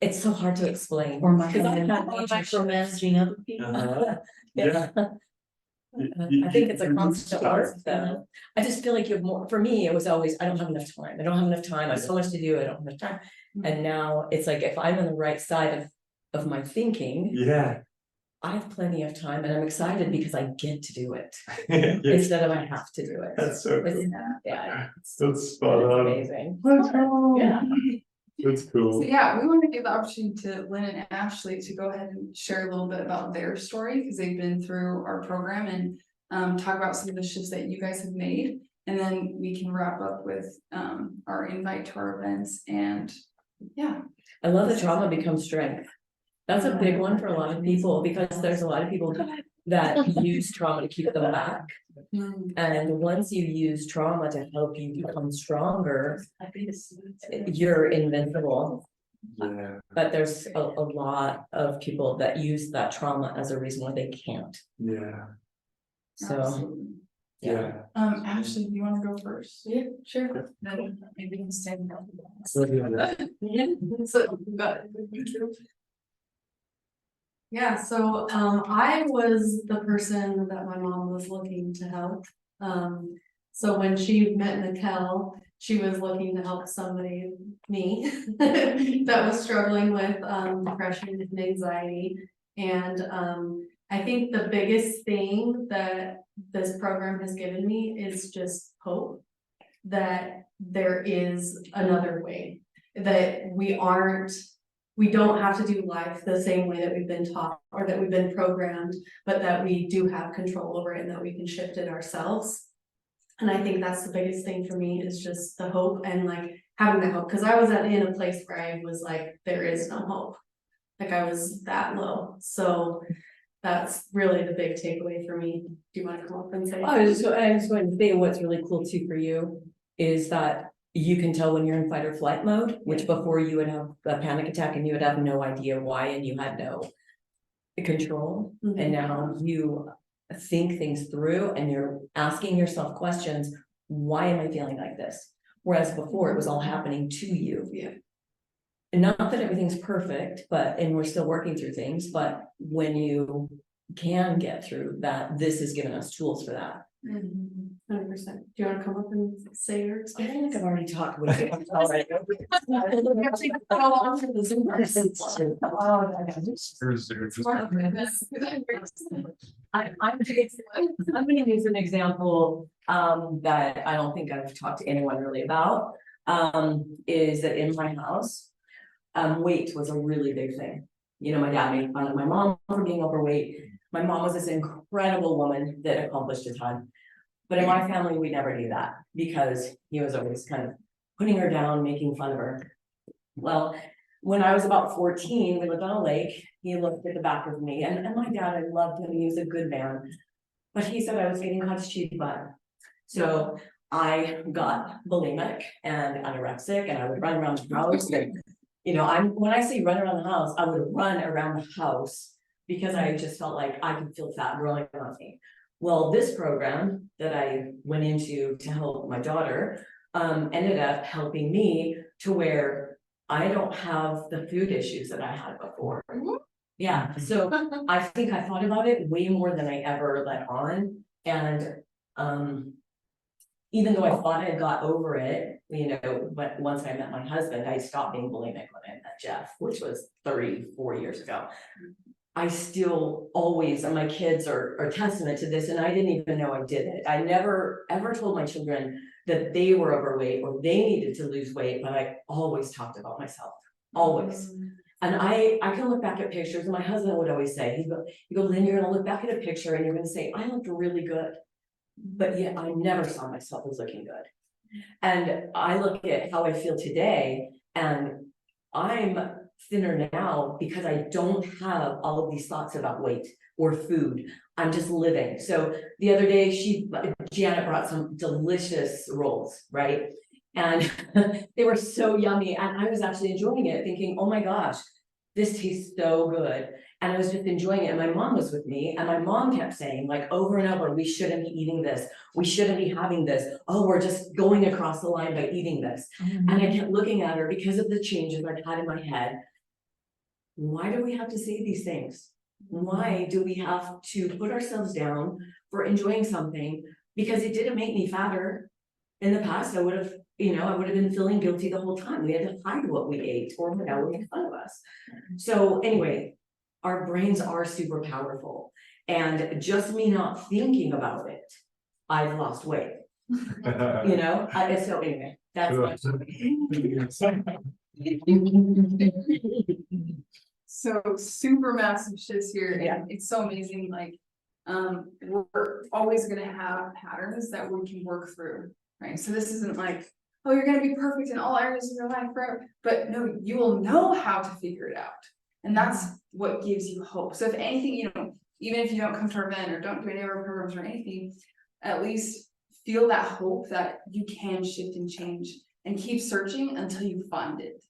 It's so hard to explain. Or micromanaging other people. Yeah. I think it's a constant art though. I just feel like you have more, for me, it was always, I don't have enough time. I don't have enough time. I have so much to do. I don't have enough time. And now it's like, if I'm on the right side of my thinking. Yeah. I have plenty of time and I'm excited because I get to do it Yeah. instead of I have to do it. That's so cool. Yeah. That's spot It's on. amazing. Yeah. That's cool. So yeah, we want to give the opportunity to Lynn and Ashley to go ahead and share a little bit about their story because they've been through our program and talk about some of the shifts that you guys have made. And then we can wrap up with our invite to our events. And yeah. I love that trauma becomes strength. That's a big one for a lot of people because there's a lot of people that use trauma to keep them back. And once you use trauma to help you become stronger, you're invincible. Yeah. But there's a lot of people that use that trauma as a reason why they can't. Yeah. So, Absolutely. Yeah. Ashley, do you want to go first? yeah, sure. Then maybe we can stand up. So, yeah. So, got it. Yeah, so I was the person that my mom was looking to help. So when she met Mikkel, she was looking to help somebody, me, that was struggling with depression and anxiety. And I think the biggest thing that this program has given me is just hope that there is another way, that we don't have to do life the same way that we've been taught or that we've been programmed, but that we do have control over it and that we can shift it ourselves. And I think that's the biggest thing for me is just the hope and like having that hope. Cause I was in a place where I was like, there is no hope. Like I was that low. So that's really the big takeaway for me. Do you want to come up and say? I was just going to say what's really cool too for you is that you can tell when you're in fight or flight mode, which before you would have a panic attack and you would have no idea why and you had no control. And now you think things through and you're asking yourself questions. Why am I feeling like this? Whereas before it was all happening to you. Yeah. And not that everything's perfect, and we're still working through things, but when you can get through that, this has given us tools for that. 100%. Do you want to come up and say your I experience? feel like I've already talked with you. Already. I'm gonna use an example that I don't think I've talked to anyone really about. Is that in my house, weight was a really big thing. You know, my dad made fun of my mom for being overweight. My mom was this incredible woman that accomplished a ton. But in my family, we never do that because he was always kind of putting her down, making fun of her. Well, when I was about 14, we lived on a lake. He looked at the back of me and my dad, I loved him. He was a good man. But he said I was getting hot cheese butt. So I got bulimic and anorexic and I would run around the house. And, you know, when I say run around the house, I would run around the house because I just felt like I could feel fat growing on me. Well, this program that I went into to help my daughter ended up helping me to where I don't have the food issues that I had before. Yeah, so I think I thought about it way more than I ever let on, and, even though I thought I got over it, you know, but once I met my husband, I stopped being bulimic when I met Jeff, which was 34 years ago. I still always, and my kids are testament to this, and I didn't even know I did it. I never ever told my children that they were overweight or they needed to lose weight, but I always talked about myself, always. And I can look back at pictures, and my husband would always say, he'd go, Lynn, you're gonna look back at a picture and you're gonna say, I looked really good. But yet I never saw myself as looking good. And I look at how I feel today, and I'm thinner now because I don't have all of these thoughts about weight or food. I'm just living. So the other day, Janet brought some delicious rolls, right? And they were so yummy, and I was actually enjoying it, thinking, oh my gosh, this tastes so good. And I was just enjoying it. And my mom was with me, and my mom kept saying, like, over and over, we shouldn't be eating this. We shouldn't be having this. Oh, we're just going across the line by eating this. And I kept looking at her because of the changes I've had in my head. Why do we have to say these things? Why do we have to put ourselves down for enjoying something? Because it didn't make me fatter. In the past, I would have been feeling guilty the whole time. We had to hide what we ate, or that would make fun of us. So anyway, our brains are super powerful. And just me not thinking about it, I've lost weight. You know, so anyway, that's my So super massive shifts here, Yeah. and it's so amazing, like, we're always gonna have patterns that we can work through, right? So this isn't like, oh, you're gonna be perfect in all areas of your life forever, but no, you will know how to figure it out. And that's what gives you hope. So if anything, you know, even if you don't come to our event or don't do any of our programs or anything, at least feel that hope that you can shift and change, and keep searching until you find it.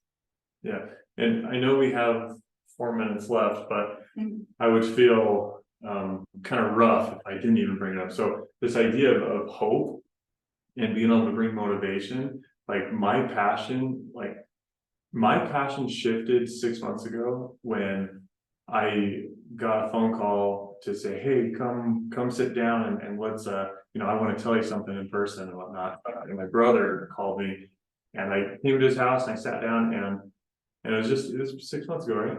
Yeah, and I know we have 4 minutes left, but Mhm. I would feel kind of rough if I didn't even bring it up. So this idea of hope and being able to bring motivation, like my passion shifted 6 months ago when I got a phone call to say, hey, come sit down and let's you know, I want to tell you something in person and whatnot. And my brother called me, and I came to his house and I sat down, and it was 6 months ago, right?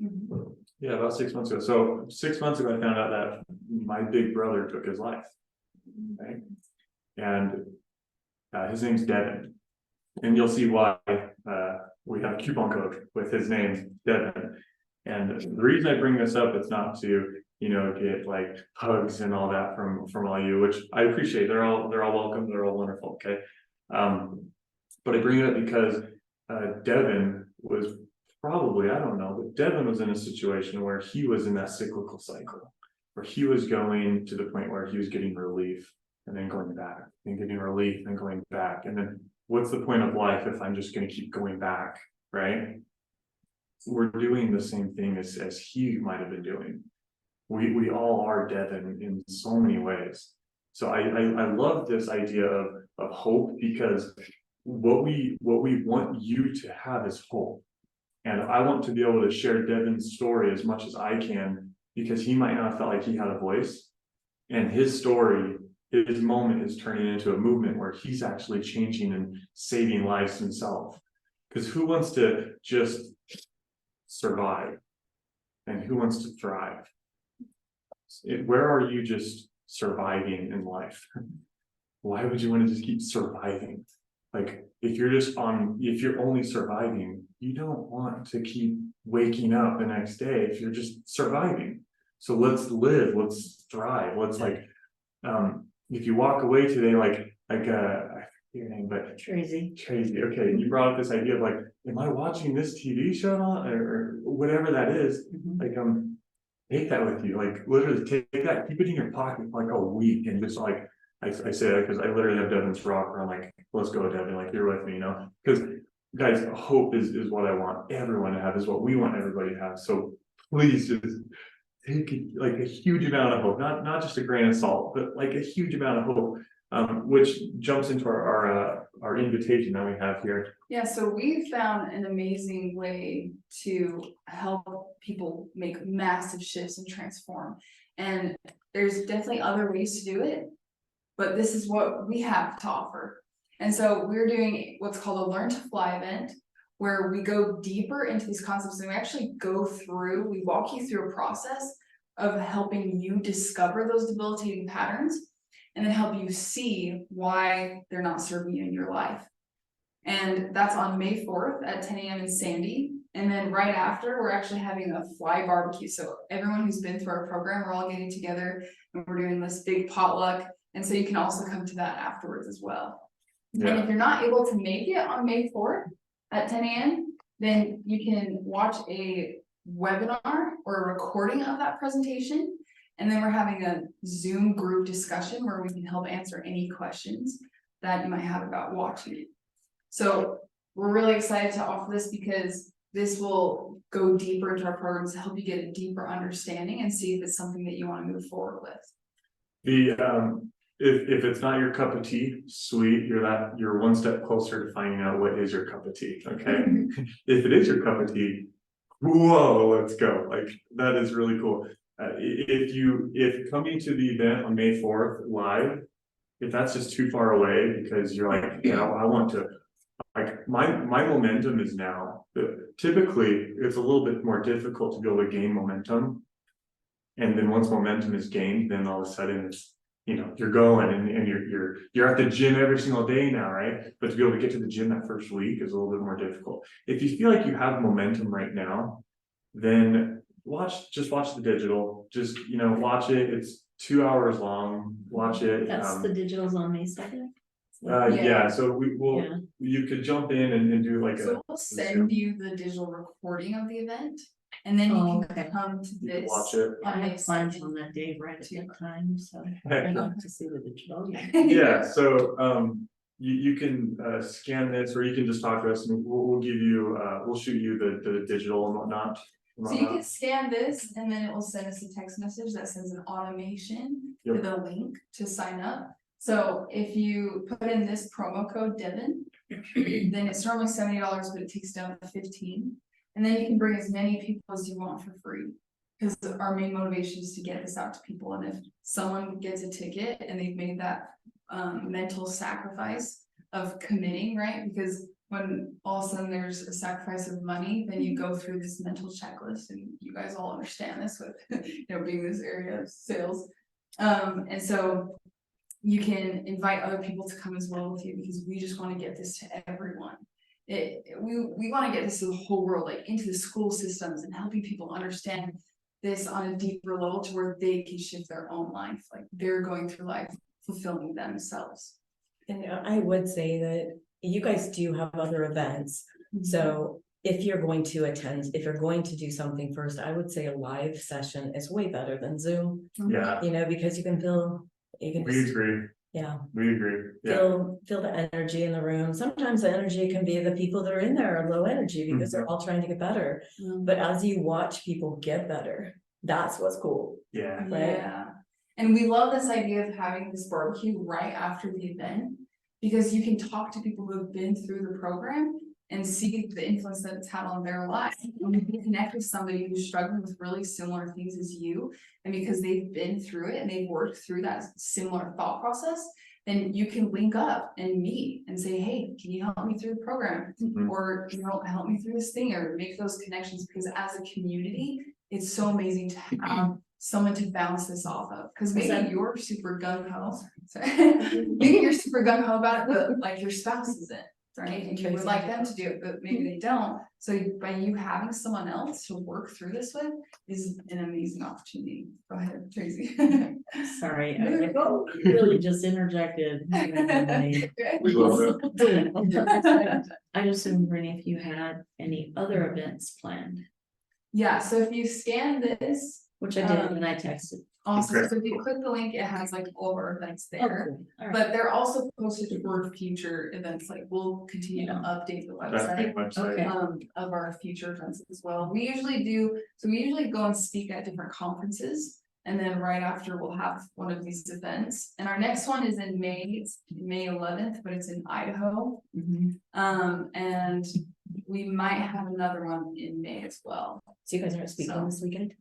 Mhm. Yeah, about 6 months ago. So 6 months ago, I found out that my big brother took his life. Right? And his name's Devin. And you'll see why we have a coupon code with his name, Devin. And the reason I bring this up, it's not to, you know, get like hugs and all that from all you, which I appreciate. They're all welcome. They're all wonderful. Okay. But I bring it up because Devin was probably, I don't know, but Devin was in a situation where he was in that cyclical cycle, where he was going to the point where he was getting relief and then going back and getting relief and going back. And then what's the point of life if I'm just going to keep going back, right? We're doing the same thing as he might have been doing. We all are Devin in so many ways. So I love this idea of hope, because what we want you to have is hope. And I want to be able to share Devin's story as much as I can, because he might not have felt like he had a voice. And his story, his moment is turning into a movement where he's actually changing and saving lives himself. Because who wants to just survive? And who wants to thrive? Where are you just surviving in life? Why would you want to just keep surviving? Like, if you're only surviving, you don't want to keep waking up the next day if you're just surviving. So let's live, let's thrive, let's if you walk away today, I forget your name, but Tracy. Okay, you brought up this idea of like, am I watching this TV show or whatever that is? Like, take that with you, like literally take that, keep it in your pocket for like a week, and just like, I say that because I literally have Devin's rocker. I'm like, let's go, Devin, like you're with me, you know? Because guys, hope is what I want everyone to have, is what we want everybody to have. So please just take like a huge amount of hope, not just a grain of salt, but like a huge amount of hope. Which jumps into our invitation that we have here. Yeah, so we found an amazing way to help people make massive shifts and transform. And there's definitely other ways to do it, but this is what we have to offer. And so we're doing what's called a Learn to Fly event, where we go deeper into these concepts and we actually we walk you through a process of helping you discover those debilitating patterns and then help you see why they're not serving you in your life. And that's on May 4th at 10 a.m. in Sandy. And then right after, we're actually having a fly barbecue. So everyone who's been through our program, we're all getting together and we're doing this big potluck. And so you can also come to that afterwards as well. And if you're not able to make it on May 4th at 10 a.m., then you can watch a webinar or a recording of that presentation. And then we're having a Zoom group discussion where we can help answer any questions that you might have about watching it. So we're really excited to offer this because this will go deeper into our programs to help you get a deeper understanding and see if it's something that you want to move forward with. If it's not your cup of tea, sweet, you're one step closer to finding out what is your cup of tea. Okay. If it is your cup of tea, whoa, let's go. Like, that is really cool. If coming to the event on May 4th live, if that's just too far away because you're like, you know, I want to, like, my momentum is now, typically it's a little bit more difficult to be able to gain momentum. And then once momentum is gained, then all of a sudden it's, you know, you're going and you're at the gym every single day now, right? But to be able to get to the gym that first week is a little bit more difficult. If you feel like you have momentum right now, then just watch the digital, just, you know, watch it. It's 2 hours long, watch it. That's the digital's on May 2nd. Yeah, so you could jump in and do like So we'll send you the digital recording of the event, and then you can come to you can this. watch it. I have plans on that day right at that time, so I'd like to see the digital. Yeah, so you can scan this, or you can just talk to us and we'll give you we'll shoot you the digital and whatnot. So you can scan this and then it will send us a text message that sends an automation with a link to sign up. So if you put in this promo code Devin, then it's normally $70, but it takes down to 15. And then you can bring as many people as you want for free. Because our main motivation is to get this out to people. And if someone gets a ticket and they've made that mental sacrifice of committing, right? Because when all of a sudden there's a sacrifice of money, then you go through this mental checklist, and you guys all understand this with, you know, being this area of sales. And so you can invite other people to come as well with you, because we just want to get this to everyone. We want to get this to the whole world, like into the school systems, and helping people understand this on a deeper level to where they can shift their own life, like they're going through life fulfilling themselves. And I would say that you guys do have other events. So if you're going to attend, if you're going to do something first, I would say a live session is way better than Zoom. Yeah, You know, because you can feel, we agree. Yeah. We agree. Yeah. Feel the energy in the room. Sometimes the energy can be the people that are in there are low energy because they're all trying to get better. But as you watch people get better, that's what's cool. Yeah. Right. Yeah. And we love this idea of having this barbecue right after the event, because you can talk to people who have been through the program and see the influence that it's had on their life. And you can connect with somebody who's struggling with really similar things as you, and because they've been through it and they've worked through that similar thought process, then you can link up and meet and say, hey, can you help me through the program? Or, you know, help me through this thing, or make those connections, because as a community, it's so amazing to have someone to bounce this off of. Because maybe you're super gung-ho, maybe you're super gung-ho about it, but like your spouse isn't, right? And you would like them to do it, but maybe they don't. So by you having someone else to work through this with is an amazing opportunity. Go ahead, Tracy. Sorry, I really just interjected. We love it. I just am wondering if you had any other events planned. Yeah, so if you scan this, Which I did when I texted. awesome. Okay. So if you click the link, it has like all of our events there. Oh, all right. But they're also posted for future events, like we'll continue to update the website. Okay. Of our future events as well. We usually go and speak at different conferences, And then right after we'll have one of these events. And our next one is in May, it's May 11th, but it's in Idaho. And we might have another one in May as well. So you guys aren't speaking So- this weekend?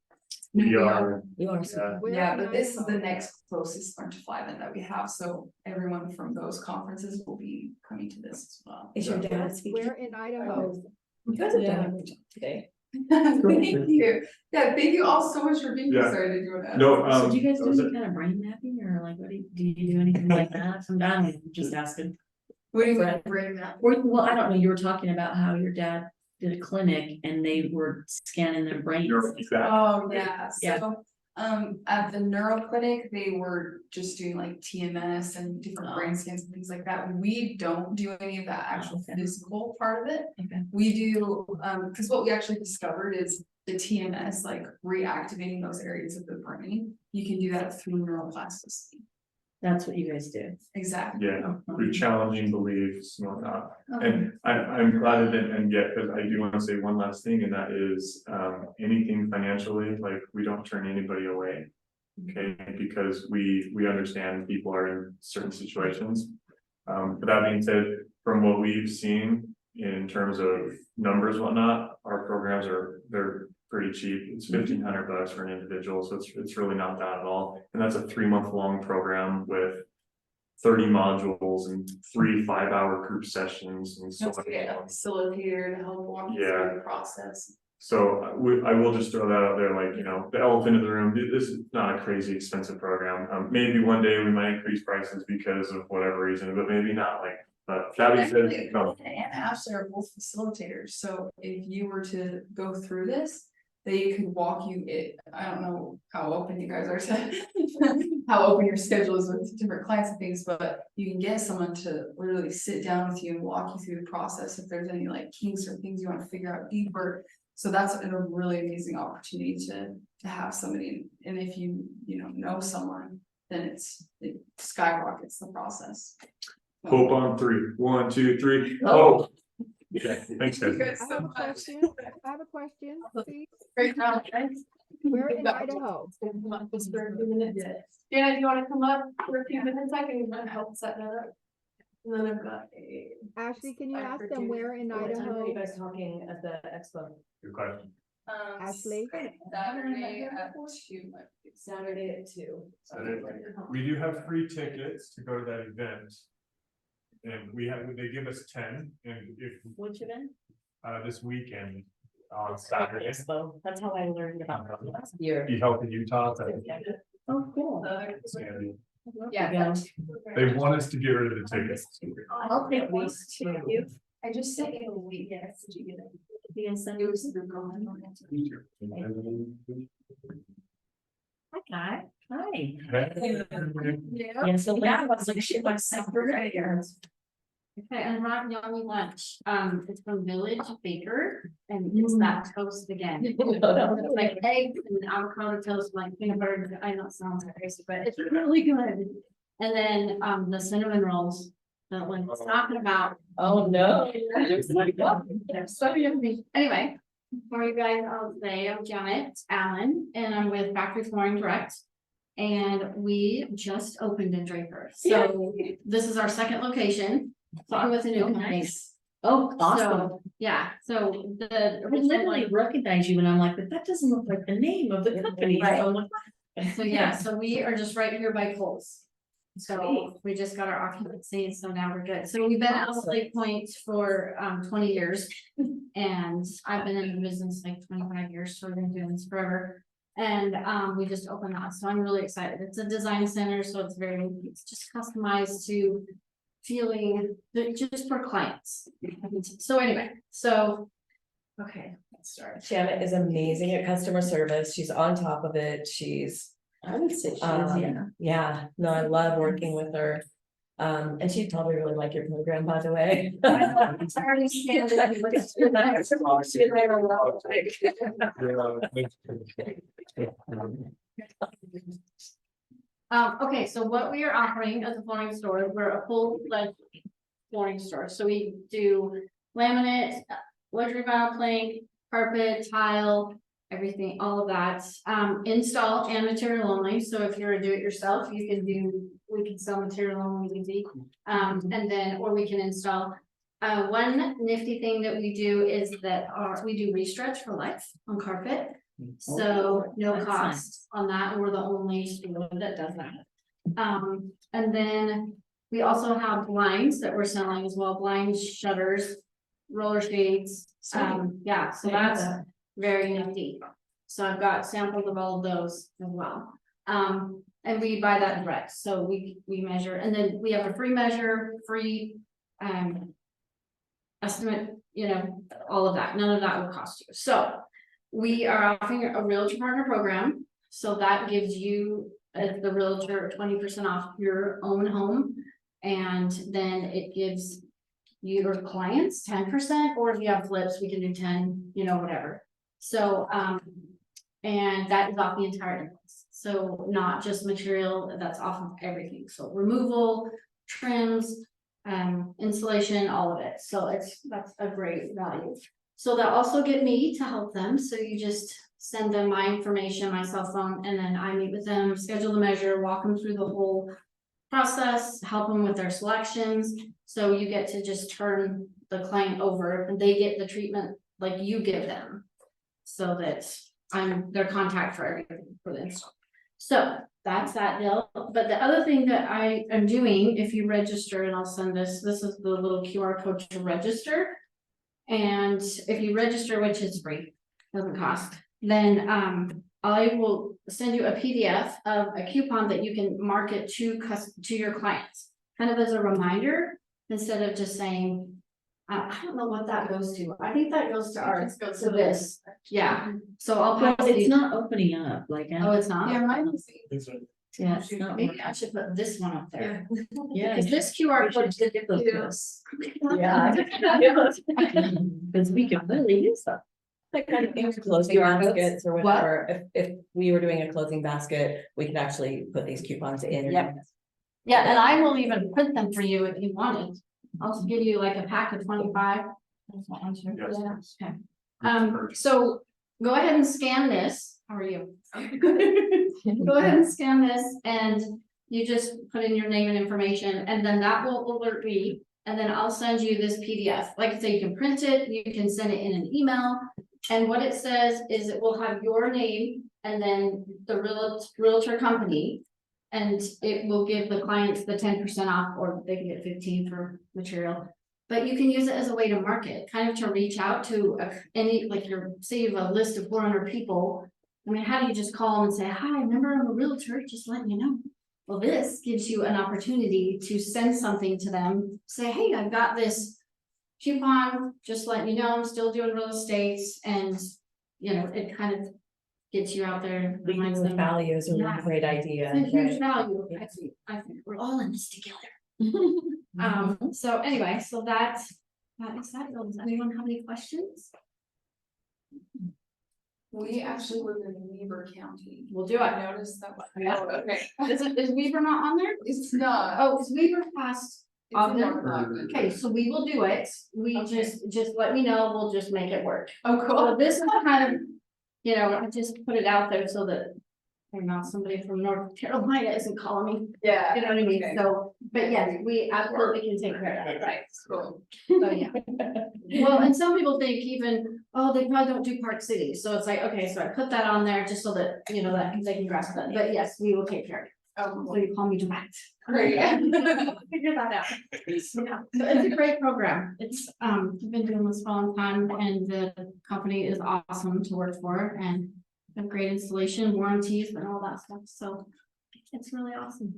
We are, You are. yeah, Where Yeah, in but this is the Idaho? next closest Learn to Fly event that we have, so everyone from those conferences will be coming to this as well. Is your dad speaking? Where in Idaho? You guys have done Yeah. a good job today. Thank you. Yeah, thank you all so much for being Yeah. excited doing that. no, So do you guys do was any it- kind of brain mapping or like, what do you do anything like that? I'm just asking. What do you mean, Fred? brain map? Well, I don't know, you were talking about how your dad did a clinic and they were scanning their brains. neurofeedback. Oh, yeah, Yeah. so, at the neuro clinic, they were just doing like TMS and different brain scans and things like that. We don't do any of that actual Okay. physical part of it. Okay. We do, cause what we actually discovered is the TMS, like reactivating those areas of the brain. You can do that through neuroplasticity. That's what you guys do. Exactly. Yeah, through challenging beliefs and whatnot. Okay. And I'm glad it didn't end yet, because I do want to say one last thing, and that is, anything financially, like, we don't turn anybody away. Okay, because we understand people are in certain situations. But that being said, from what we've seen in terms of numbers, and whatnot, our programs they're pretty cheap. It's $1,500 for an individual, so it's really not bad at all. And that's a 3-month long program with 30 modules and 3 5-hour group sessions and so That's on. to get a facilitator to help walk you Yeah. through the process. So I will just throw that out there, like, the elephant in the room, this is not a crazy expensive program. Maybe one day we might increase prices because of whatever reason, but maybe not, like, but that being said, Actually, no. and Ashley are both facilitators, so if you were to go through this, they could walk you I don't know how open you guys are to how open your schedule is with different clients and things, but you can get someone to literally sit down with you and walk you through the process if there's any like kinks or things you want to figure out deeper. So that's a really amazing opportunity to have somebody, and if you know someone, then it skyrockets the process. So- Hope on 3. 1, 2, 3. Oh. Oh. Okay, thanks, Thank you guys. guys I so have a much. question. I have a question, please. Great job, guys. Where in Idaho? Just for a few minutes. Dana, do you wanna come up for a few minutes? I can help set that up. And then I've got a. Ashley, can you ask them where in What time are you Idaho? guys talking at the expo? Good question. Ashley? Saturday at 2. Saturday at 2. We do have free tickets to go to that event. And they give us 10, and if, Which event? this weekend on Saturday. Expo, that's how I learned about it last year. Be Health in Utah, Oh, cool. and Yeah. they want us to get rid of the tickets. I'll take these two. I just sent you a week. Yes. Did you get it? You can send It it. was the girl. Hi, Kai. Hi. Yeah. Yeah, so yeah, I was like, shit, my sector right here. Okay, and hot yummy lunch, it's from Village Baker, and it's that toast again. It's like eggs and avocado toast, like peanut butter, I know it sounds crazy, but it's really good. And then, the cinnamon rolls, that one was talking about. Oh, no. They're so yummy. Anyway, for you guys, I'll say I'm Janet Allen, and I'm with Factory Flooring Direct. And we just opened in Draper, so this is our second location. So I'm with a new company. Nice. Oh, awesome. So, yeah, so the I original literally one, recognize you and I'm like, but that doesn't look like the name of the company. Right. So I'm like, so yeah, so we are just right here by Kohl's. Sweet. So we just got our occupancy, so now we're good. So we've been at Lake Point for 20 years. And I've been in the business like 25 years, so we've been doing this forever. And we just opened that, so I'm really excited. It's a design center, so it's just customized to feeling just for clients. So anyway, okay, let's start. Janet is amazing at customer service. She's on top of it. She's, I would say she is, yeah. yeah, no, I love working with her. And she'd probably really like your program, by the way. It's already scanned okay, so what we are offering as a flooring store, we're a full-fledged flooring store. So we do laminate, luxury vinyl plank, carpet, tile, everything, all of that, install and material only, so if you're a do-it-yourself, we can sell material only easy. And then, or we can install. One nifty thing that we do is that we do restretch for life on carpet. So no That's cost on that, we're the only store that does that. And then we also have blinds that we're selling as well, blinds, shutters, roller shades. Yeah, so that's very nifty. So I've got samples of all of those as well. And we buy that direct, so we measure, and then we have a free measure, free estimate, all of that, none of that will cost you. So we are offering a realtor partner program, so that gives you the realtor 20% off your own home. And then it gives your clients 10%, or if you have flips, we can do 10, whatever. So, and that is off the entire invoice. So not just material, that's off of everything. So removal, trims, installation, all of it. So that's a great value. So they'll also get me to help them. So you just send them my information, my cell phone, and then I meet with them, schedule the measure, walk them through the whole process, help them with their selections. So you get to just turn the client over and they get the treatment like you give them. So that I'm their contact for everything for the install. So that's that deal. But the other thing that I am doing, if you register, and I'll send this is the little QR code to register. And if you register, which is free, doesn't cost, then I will send you a PDF of a coupon that you can market to your clients, kind of as a reminder, instead of just saying, I don't know what that goes to. I think that goes to ours, goes to this. Yeah, so I'll Well, pass it's these. not opening up like. Oh, it's not? Yeah, mine was. Yeah, it's not. Maybe I should put this one up there. Yeah. Because this QR code should give those to us. Yeah. Because we can really use them. That kind of thing, closing QR codes? baskets or whatever, if we were doing a closing basket, we could actually put these coupons in. Yep. Yeah, and I will even print them for you if you want it. I'll just give you like a pack of 25. Yes. Yeah, okay. So go ahead and scan this. How are you? Go ahead and scan this and you just put in your name and information, and then that will alert me. And then I'll send you this PDF. Like I say, you can print it, you can send it in an email. And what it says is it will have your name and then the realtor company. And it will give the clients the 10% off, or they can get 15 for material. But you can use it as a way to market, kind of to reach out to any, like say you have a list of 400 people. I mean, how do you just call them and say, hi, remember I'm a realtor, just letting you know. Well, this gives you an opportunity to send something to them, say, hey, I've got this coupon, just letting you know, I'm still doing real estate. And, it kind of gets you out there. Leading with value is a really Yeah. great idea. It's a huge right? value. Yeah. I think we're all in this together. So anyway, so that is that. Does anyone have any questions? We actually live in Weber County. We'll do it. I noticed that. Yeah. Oh, okay. Is Weaver not on there? It's not. Oh, is Weaver past? It's in Ogden? North Ogden. Okay, so we will do it. We Okay. just let me know. We'll just make it work. Oh, So cool. this is kind of, I just put it out there so that, somebody from North Carolina isn't calling me, Yeah. you know what I mean? Okay. So, but yes, we absolutely can take care of that, right? Cool. So, yeah. Well, and some people think even, they probably don't do Park City, so it's like, okay, so I put that on there just so that, that they can grasp that, but yes, we will take care of it. Oh, So you call me direct. great. Figure that out. Yeah, so it's a great program. It's, we've been doing this for a long time and the company is awesome to work for and have great installation, warranties and all that stuff, so it's really awesome.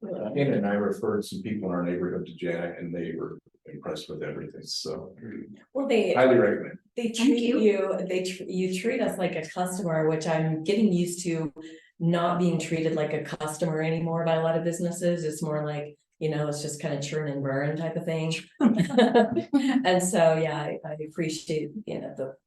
Anna and I referred some people in our neighborhood to Janet and they were impressed with everything, so Well, they highly recommend. treat you. you treat us like a customer, which I'm getting used to not being treated like a customer anymore by a lot of businesses. It's more like, it's just kind of churn and burn type of thing. And so, yeah, I appreciate,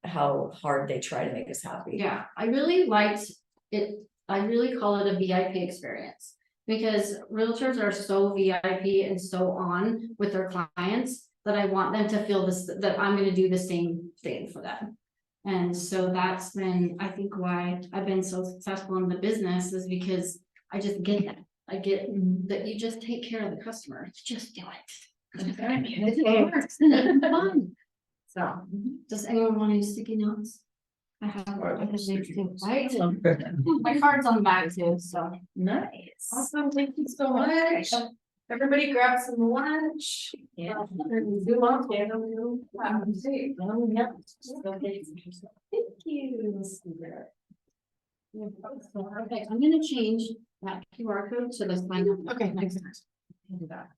how hard they try to make us happy. Yeah, I really liked it. I really call it a VIP experience because realtors are so VIP and so on with their clients that I want them to feel this, that I'm going to do the same thing for them. And so that's been, I think, why I've been so successful in the business is because I just get that. I get that you just take care of the customer, just do it. It works and it's fun. So, does anyone want any sticky notes? I have sticky notes. right? My card's on the back too, so. Nice. Awesome, thank you so much. Everybody grab some lunch. Yeah. Do on camera. Thank you. Okay, I'm gonna change that QR code to the sign up. Okay, next. Do that.